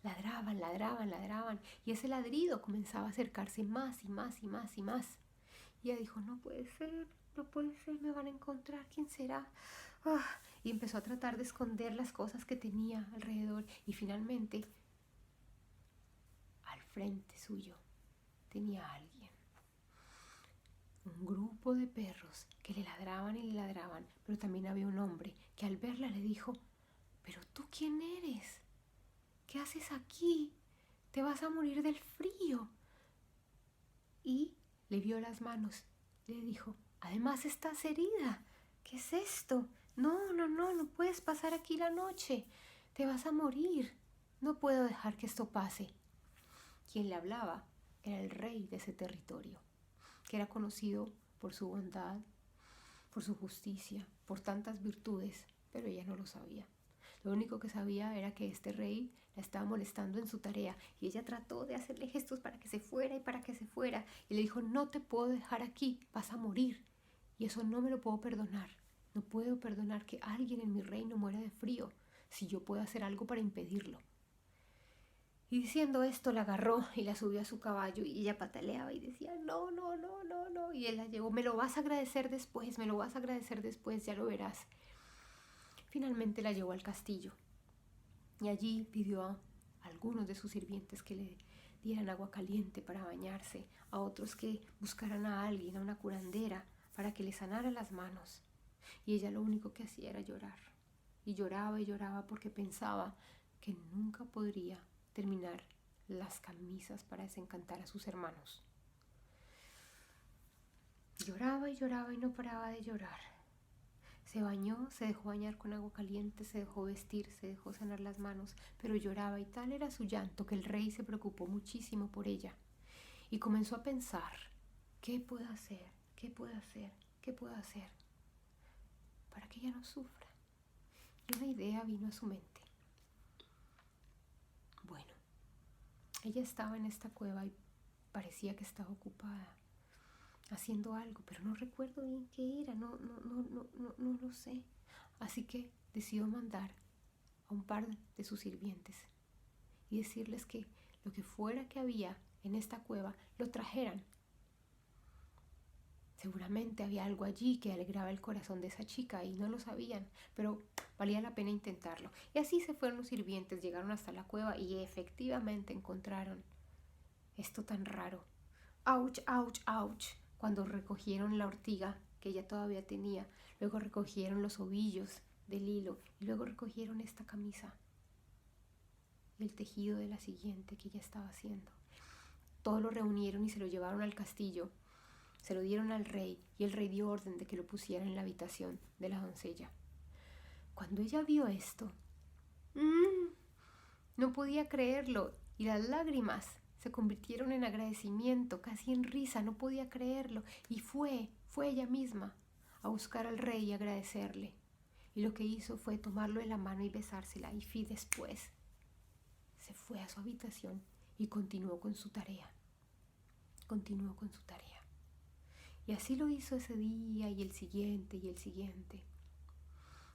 Ladraban, y ese ladrido comenzaba a acercarse más y más y más y más. Y ella dijo, no puede ser, me van a encontrar, ¿quién será? Y empezó a tratar de esconder las cosas que tenía alrededor y finalmente al frente suyo tenía alguien. Un grupo de perros que le ladraban y le ladraban, pero también había un hombre que al verla le dijo: ¿pero tú quién eres? ¿Qué haces aquí? Te vas a morir del frío. Y le vio las manos. Le dijo: además estás herida. ¿Qué es esto? No puedes pasar aquí la noche. Te vas a morir. No puedo dejar que esto pase. Quien le hablaba era el rey de ese territorio, que era conocido por su bondad, por su justicia, por tantas virtudes, pero ella no lo sabía. Lo único que sabía era que este rey la estaba molestando en su tarea y ella trató de hacerle gestos para que se fuera y para que se fuera. Y le dijo: no te puedo dejar aquí, vas a morir. Y eso no me lo puedo perdonar. No puedo perdonar que alguien en mi reino muera de frío si yo puedo hacer algo para impedirlo. Y diciendo esto la agarró y la subió a su caballo y ella pataleaba y decía: no. Y él la llevó: me lo vas a agradecer después, ya lo verás. Finalmente la llevó al castillo y allí pidió a algunos de sus sirvientes que le dieran agua caliente para bañarse, a otros que buscaran a alguien, a una curandera, para que le sanara las manos. Y ella lo único que hacía era llorar. Y lloraba porque pensaba que nunca podría terminar las camisas para desencantar a sus hermanos. Lloraba y no paraba de llorar. Se bañó, se dejó bañar con agua caliente, se dejó vestir, se dejó sanar las manos, pero lloraba y tal era su llanto que el rey se preocupó muchísimo por ella y comenzó a pensar: ¿qué puedo hacer? ¿Qué puedo hacer? ¿Qué puedo hacer para que ella no sufra? Y una idea vino a su mente. Bueno, ella estaba en esta cueva y parecía que estaba ocupada haciendo algo, pero no recuerdo bien qué era, no lo sé. Así que decidió mandar a un par de sus sirvientes y decirles que lo que fuera que había en esta cueva lo trajeran. Seguramente había algo allí que alegraba el corazón de esa chica y no lo sabían, pero valía la pena intentarlo. Y así se fueron los sirvientes, llegaron hasta la cueva y efectivamente encontraron esto tan raro. ¡Auch, auch, auch! Cuando recogieron la ortiga que ella todavía tenía, luego recogieron los ovillos del hilo y luego recogieron esta camisa y el tejido de la siguiente que ella estaba haciendo. Todo lo reunieron y se lo llevaron al castillo, se lo dieron al rey y el rey dio orden de que lo pusieran en la habitación de la doncella. Cuando ella vio esto, no podía creerlo y las lágrimas se convirtieron en agradecimiento, casi en risa, no podía creerlo. Y fue ella misma a buscar al rey y agradecerle. Y lo que hizo fue tomarlo de la mano y besársela. Y después se fue a su habitación y continuó con su tarea. Y así lo hizo ese día y el siguiente y el siguiente.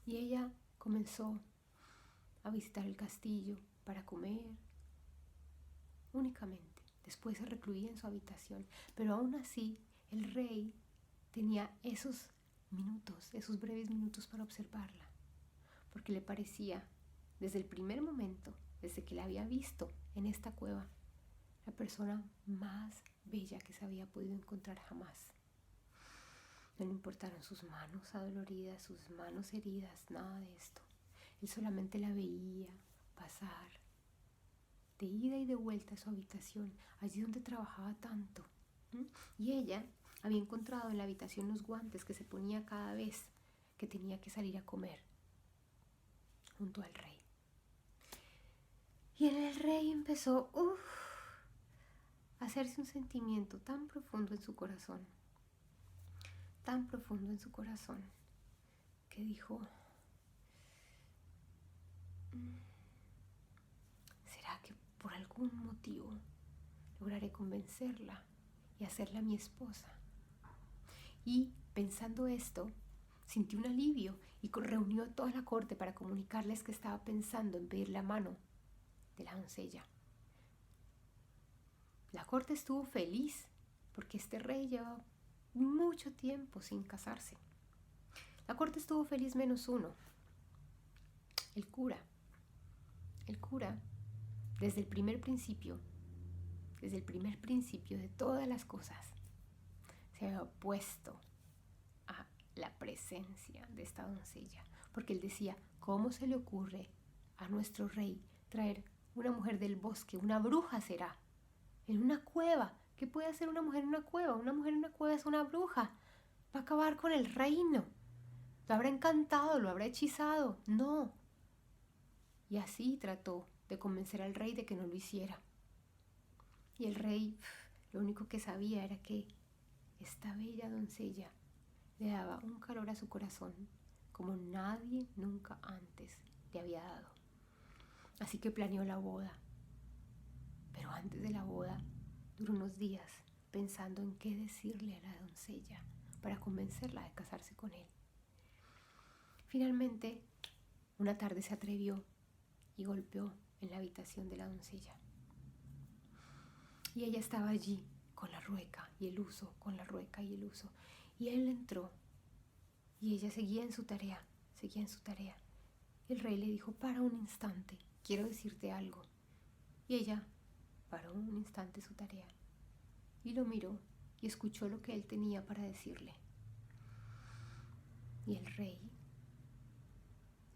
Y ella comenzó a visitar el castillo para comer únicamente. Después se recluía en su habitación, pero aún así el rey tenía esos breves minutos para observarla, porque le parecía, desde el primer momento, desde que la había visto en esta cueva, la persona más bella que se había podido encontrar jamás. No le importaron sus manos adoloridas, sus manos heridas, nada de esto. Él solamente la veía pasar de ida y de vuelta a su habitación, allí donde trabajaba tanto. Y ella había encontrado en la habitación los guantes que se ponía cada vez que tenía que salir a comer junto al rey. Y el rey empezó a hacerse un sentimiento tan profundo en su corazón, que dijo: ¿será que por algún motivo lograré convencerla y hacerla mi esposa? Y pensando esto, sintió un alivio y reunió a toda la corte para comunicarles que estaba pensando en pedir la mano de la doncella. La corte estuvo feliz porque este rey llevaba mucho tiempo sin casarse. La corte estuvo feliz menos uno: el cura. El cura, desde el primer principio, desde el primer principio de todas las cosas, se había opuesto a la presencia de esta doncella, porque él decía, ¿cómo se le ocurre a nuestro rey traer una mujer del bosque? Una bruja será, en una cueva. ¿Qué puede hacer una mujer en una cueva? Una mujer en una cueva es una bruja, va a acabar con el reino, lo habrá encantado, lo habrá hechizado. No. Y así trató de convencer al rey de que no lo hiciera. Y el rey lo único que sabía era que esta bella doncella le daba un calor a su corazón como nadie nunca antes le había dado. Así que planeó la boda. Pero antes de la boda duró unos días pensando en qué decirle a la doncella para convencerla de casarse con él. Finalmente, una tarde se atrevió y golpeó en la habitación de la doncella. Y ella estaba allí con la rueca y el huso, con la rueca y el huso. Y él entró y ella seguía en su tarea, seguía en su tarea. El rey le dijo, para un instante, quiero decirte algo. Y ella paró un instante su tarea y lo miró y escuchó lo que él tenía para decirle. Y el rey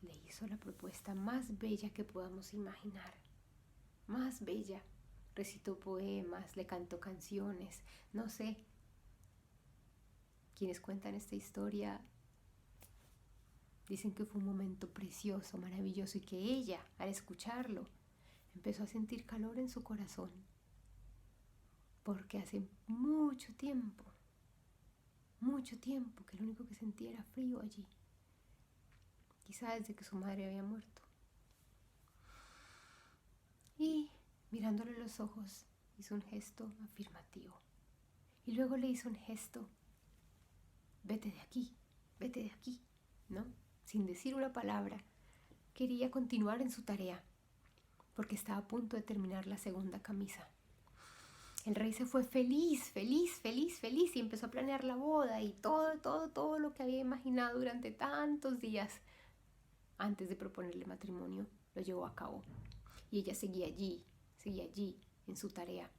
le hizo la propuesta más bella que podamos imaginar, más bella. Recitó poemas, le cantó canciones, no sé. Quienes cuentan esta historia dicen que fue un momento precioso, maravilloso, y que ella, al escucharlo, empezó a sentir calor en su corazón, porque hace mucho tiempo que lo único que sentía era frío allí, quizá desde que su madre había muerto. Y mirándole los ojos, hizo un gesto afirmativo. Y luego le hizo un gesto, vete de aquí, ¿no? Sin decir una palabra. Quería continuar en su tarea, porque estaba a punto de terminar la segunda camisa. El rey se fue feliz, y empezó a planear la boda y todo lo que había imaginado durante tantos días antes de proponerle matrimonio, lo llevó a cabo. Y ella seguía allí, en su tarea.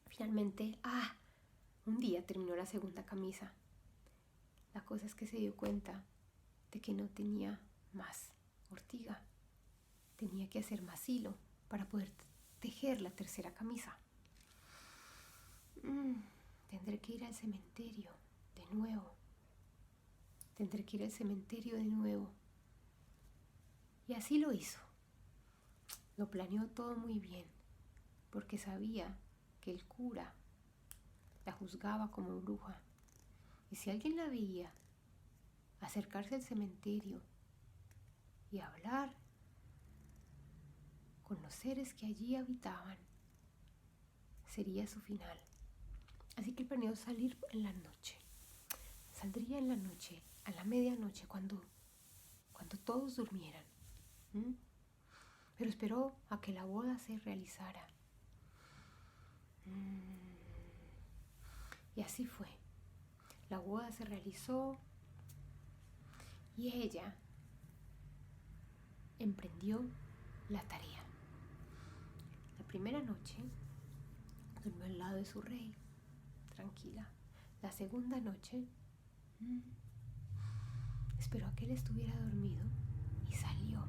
Finalmente, un día terminó la segunda camisa. La cosa es que se dio cuenta de que no tenía más ortiga. Tenía que hacer más hilo para poder tejer la tercera camisa. Tendré que ir al cementerio de nuevo. Y así lo hizo. Lo planeó todo muy bien, porque sabía que el cura la juzgaba como bruja. Y si alguien la veía acercarse al cementerio y hablar con los seres que allí habitaban, sería su final. Así que planeó salir en la noche. Saldría en la noche, a la medianoche, cuando todos durmieran. Pero esperó a que la boda se realizara. Y así fue. La boda se realizó y ella emprendió la tarea. La primera noche durmió al lado de su rey, tranquila. La segunda noche esperó a que él estuviera dormido y salió.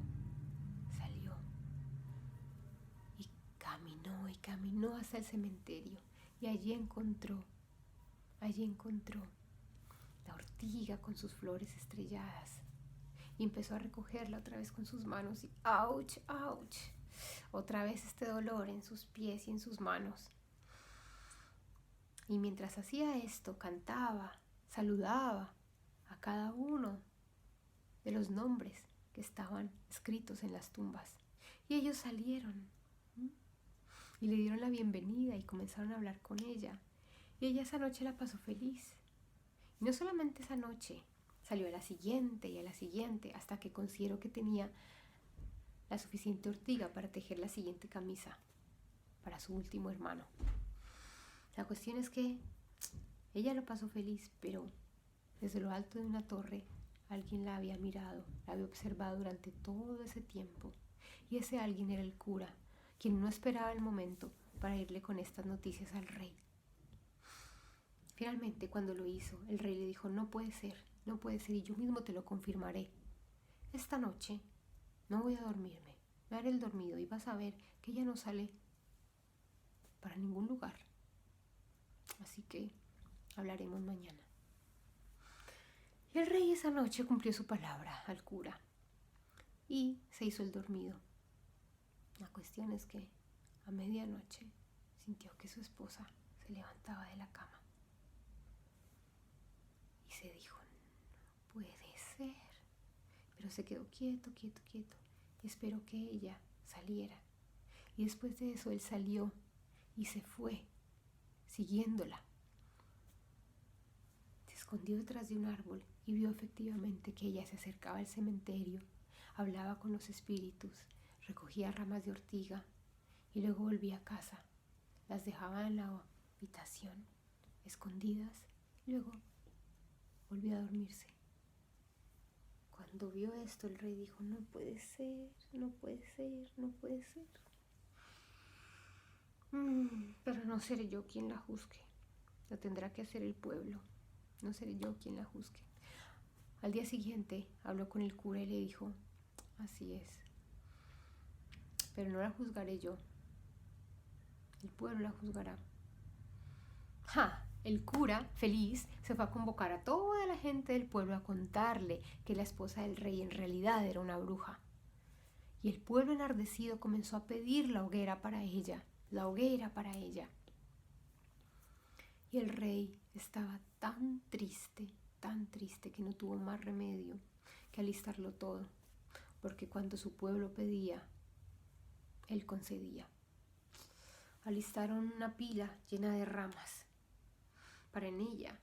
Y caminó hasta el cementerio. Y allí encontró la ortiga con sus flores estrelladas. Y empezó a recogerla otra vez con sus manos y ¡ouch! Otra vez este dolor en sus pies y en sus manos. Y mientras hacía esto, cantaba, saludaba a cada uno de los nombres que estaban escritos en las tumbas. Y ellos salieron y le dieron la bienvenida y comenzaron a hablar con ella. Y ella esa noche la pasó feliz. Y no solamente esa noche, salió a la siguiente y a la siguiente, hasta que consideró que tenía la suficiente ortiga para tejer la siguiente camisa para su último hermano. La cuestión es que ella lo pasó feliz, pero desde lo alto de una torre alguien la había mirado, la había observado durante todo ese tiempo. Y ese alguien era el cura, quien no esperaba el momento para irle con estas noticias al rey. Finalmente, cuando lo hizo, el rey le dijo: no puede ser, y yo mismo te lo confirmaré. Esta noche no voy a dormirme, me haré el dormido y vas a ver que ella no sale para ningún lugar. Así que hablaremos mañana. Y el rey esa noche cumplió su palabra al cura y se hizo el dormido. La cuestión es que a medianoche sintió que su esposa se levantaba de la cama y se dijo: no puede ser. Pero se quedó quieto y esperó que ella saliera. Y después de eso él salió y se fue siguiéndola. Se escondió detrás de un árbol y vio efectivamente que ella se acercaba al cementerio, hablaba con los espíritus, recogía ramas de ortiga y luego volvía a casa. Las dejaba en la habitación, escondidas, y luego volvía a dormirse. Cuando vio esto, el rey dijo: no puede ser. Pero no seré yo quien la juzgue. Lo tendrá que hacer el pueblo. No seré yo quien la juzgue. Al día siguiente habló con el cura y le dijo: así es, pero no la juzgaré yo. El pueblo la juzgará. ¡Ja! El cura, feliz, se fue a convocar a toda la gente del pueblo a contarle que la esposa del rey en realidad era una bruja. Y el pueblo enardecido comenzó a pedir la hoguera para ella. Y el rey estaba tan triste que no tuvo más remedio que alistarlo todo, porque cuando su pueblo pedía, él concedía. Alistaron una pila llena de ramas para en ella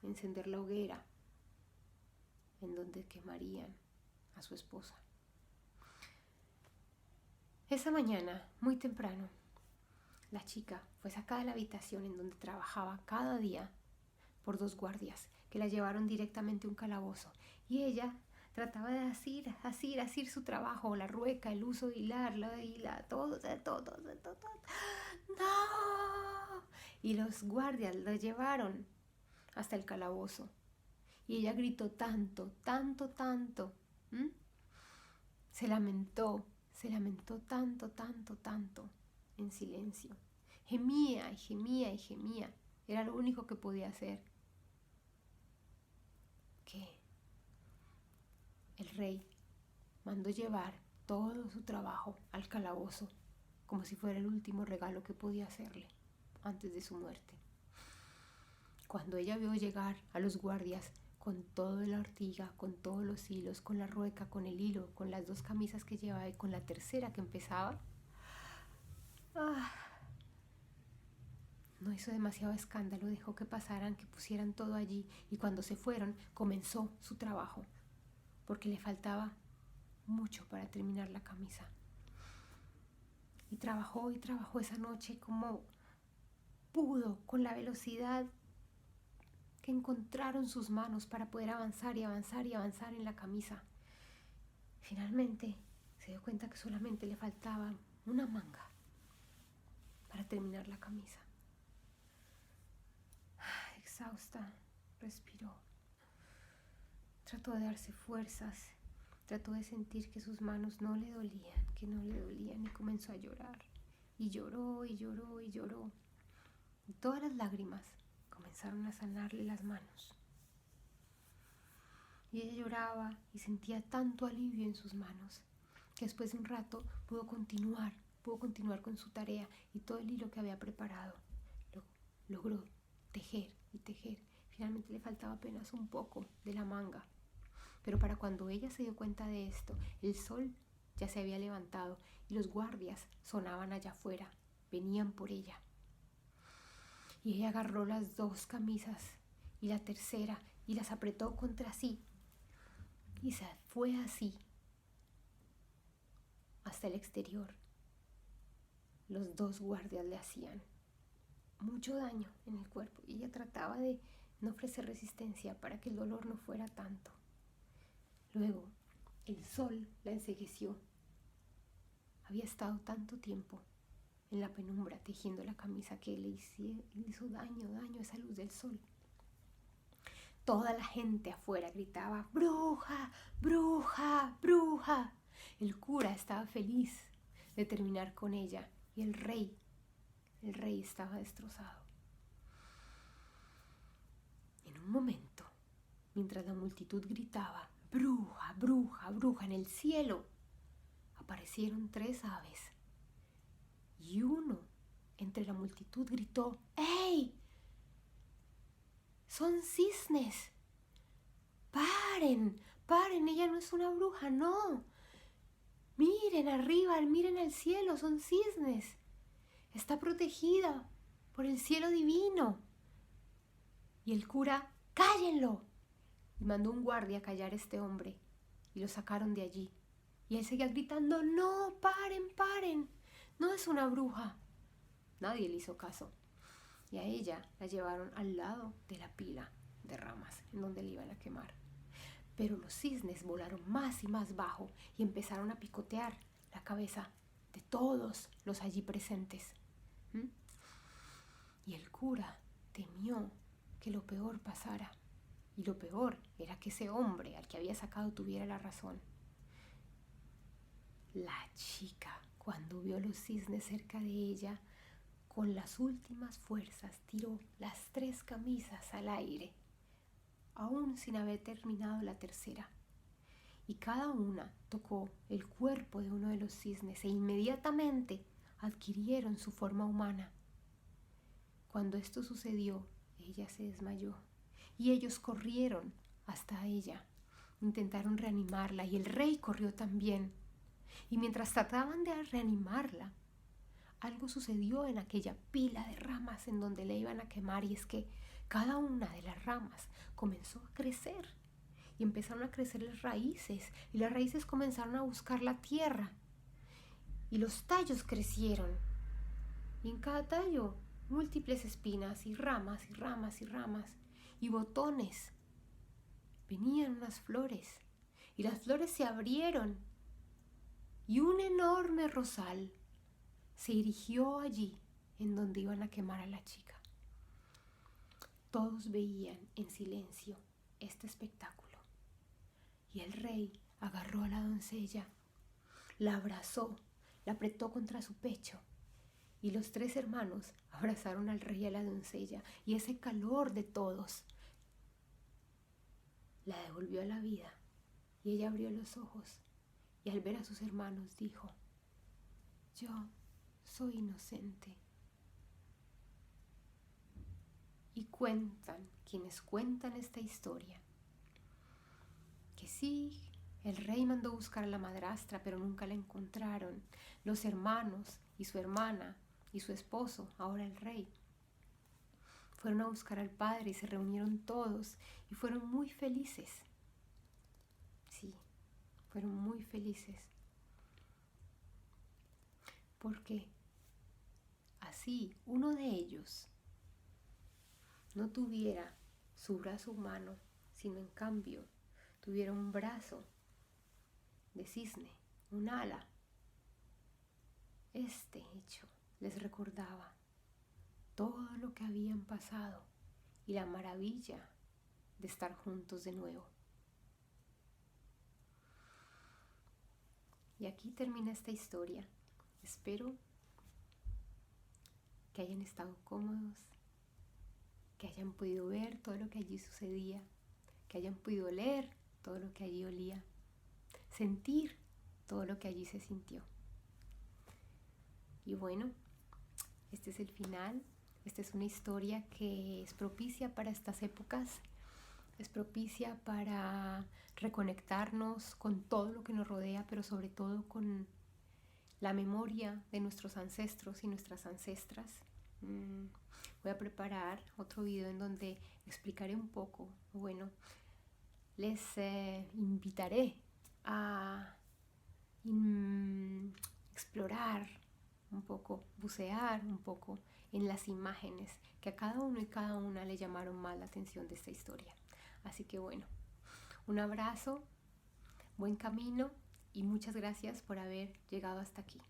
encender la hoguera en donde quemarían a su esposa. Esa mañana, muy temprano, la chica fue sacada de la habitación en donde trabajaba cada día por 2 guardias que la llevaron directamente a un calabozo, y ella trataba de asir su trabajo, la rueca, el uso de hilar, todo. ¡No! Y los guardias la llevaron hasta el calabozo y ella gritó tanto. Se lamentó tanto en silencio. Gemía. Era lo único que podía hacer. Que el rey mandó llevar todo su trabajo al calabozo, como si fuera el último regalo que podía hacerle antes de su muerte. Cuando ella vio llegar a los guardias con toda la ortiga, con todos los hilos, con la rueca, con el hilo, con las 2 camisas que llevaba y con la tercera que empezaba, no hizo demasiado escándalo, dejó que pasaran, que pusieran todo allí, y cuando se fueron comenzó su trabajo, porque le faltaba mucho para terminar la camisa. Y trabajó esa noche como pudo, con la velocidad que encontraron sus manos para poder avanzar en la camisa. Finalmente se dio cuenta que solamente le faltaba una manga para terminar la camisa. Exhausta, respiró. Trató de darse fuerzas, trató de sentir que sus manos no le dolían, y comenzó a llorar. Y lloró. Y todas las lágrimas comenzaron a sanarle las manos. Y ella lloraba y sentía tanto alivio en sus manos que después de un rato pudo continuar con su tarea, y todo el hilo que había preparado logró tejer. Finalmente le faltaba apenas un poco de la manga. Pero para cuando ella se dio cuenta de esto, el sol ya se había levantado y los guardias sonaban allá afuera, venían por ella. Y ella agarró las 2 camisas y la tercera y las apretó contra sí, y se fue así hasta el exterior. Los 2 guardias le hacían mucho daño en el cuerpo y ella trataba de no ofrecer resistencia para que el dolor no fuera tanto. Luego, el sol la encegueció. Había estado tanto tiempo en la penumbra tejiendo la camisa que le hizo daño a esa luz del sol. Toda la gente afuera gritaba: ¡bruja, bruja, bruja! El cura estaba feliz de terminar con ella y el rey estaba destrozado. En un momento, mientras la multitud gritaba: ¡bruja, bruja, bruja!, en el cielo aparecieron 3 aves y uno entre la multitud gritó: ¡Ey! ¡Son cisnes! ¡Paren! ¡Paren! Ella no es una bruja, no. Miren arriba, miren al cielo, son cisnes. Está protegida por el cielo divino. Y el cura: ¡cállenlo! Y mandó un guardia a callar a este hombre y lo sacaron de allí. Y él seguía gritando: ¡no, paren, paren! No es una bruja. Nadie le hizo caso. Y a ella la llevaron al lado de la pila de ramas en donde le iban a quemar. Pero los cisnes volaron más y más bajo y empezaron a picotear la cabeza de todos los allí presentes. Y el cura temió que lo peor pasara. Y lo peor era que ese hombre al que había sacado tuviera la razón. La chica, cuando vio los cisnes cerca de ella, con las últimas fuerzas tiró las 3 camisas al aire, aún sin haber terminado la tercera. Y cada una tocó el cuerpo de uno de los cisnes e inmediatamente adquirieron su forma humana. Cuando esto sucedió, ella se desmayó y ellos corrieron hasta ella. Intentaron reanimarla y el rey corrió también. Y mientras trataban de reanimarla, algo sucedió en aquella pila de ramas en donde le iban a quemar, y es que cada una de las ramas comenzó a crecer y empezaron a crecer las raíces, y las raíces comenzaron a buscar la tierra y los tallos crecieron, y en cada tallo múltiples espinas y ramas y ramas y ramas y botones. Venían unas flores y las flores se abrieron y un enorme rosal se erigió allí en donde iban a quemar a la chica. Todos veían en silencio este espectáculo y el rey agarró a la doncella, la abrazó, la apretó contra su pecho y los 3 hermanos abrazaron al rey y a la doncella, y ese calor de todos la devolvió a la vida y ella abrió los ojos y al ver a sus hermanos dijo: yo soy inocente. Y cuentan, quienes cuentan esta historia, que sí, el rey mandó buscar a la madrastra, pero nunca la encontraron. Los hermanos y su hermana y su esposo, ahora el rey, fueron a buscar al padre y se reunieron todos y fueron muy felices. Sí, fueron muy felices. Porque así uno de ellos no tuviera su brazo humano, sino en cambio tuviera un brazo de cisne, un ala. Este hecho les recordaba todo lo que habían pasado y la maravilla de estar juntos de nuevo. Y aquí termina esta historia. Espero que hayan estado cómodos, que hayan podido ver todo lo que allí sucedía, que hayan podido leer todo lo que allí olía, sentir todo lo que allí se sintió. Y bueno, este es el final. Esta es una historia que es propicia para estas épocas, es propicia para reconectarnos con todo lo que nos rodea, pero sobre todo con la memoria de nuestros ancestros y nuestras ancestras. Voy a preparar otro video en donde explicaré un poco, bueno, les invitaré a explorar un poco, bucear un poco en las imágenes que a cada uno y cada una le llamaron más la atención de esta historia. Así que bueno, un abrazo, buen camino y muchas gracias por haber llegado hasta aquí.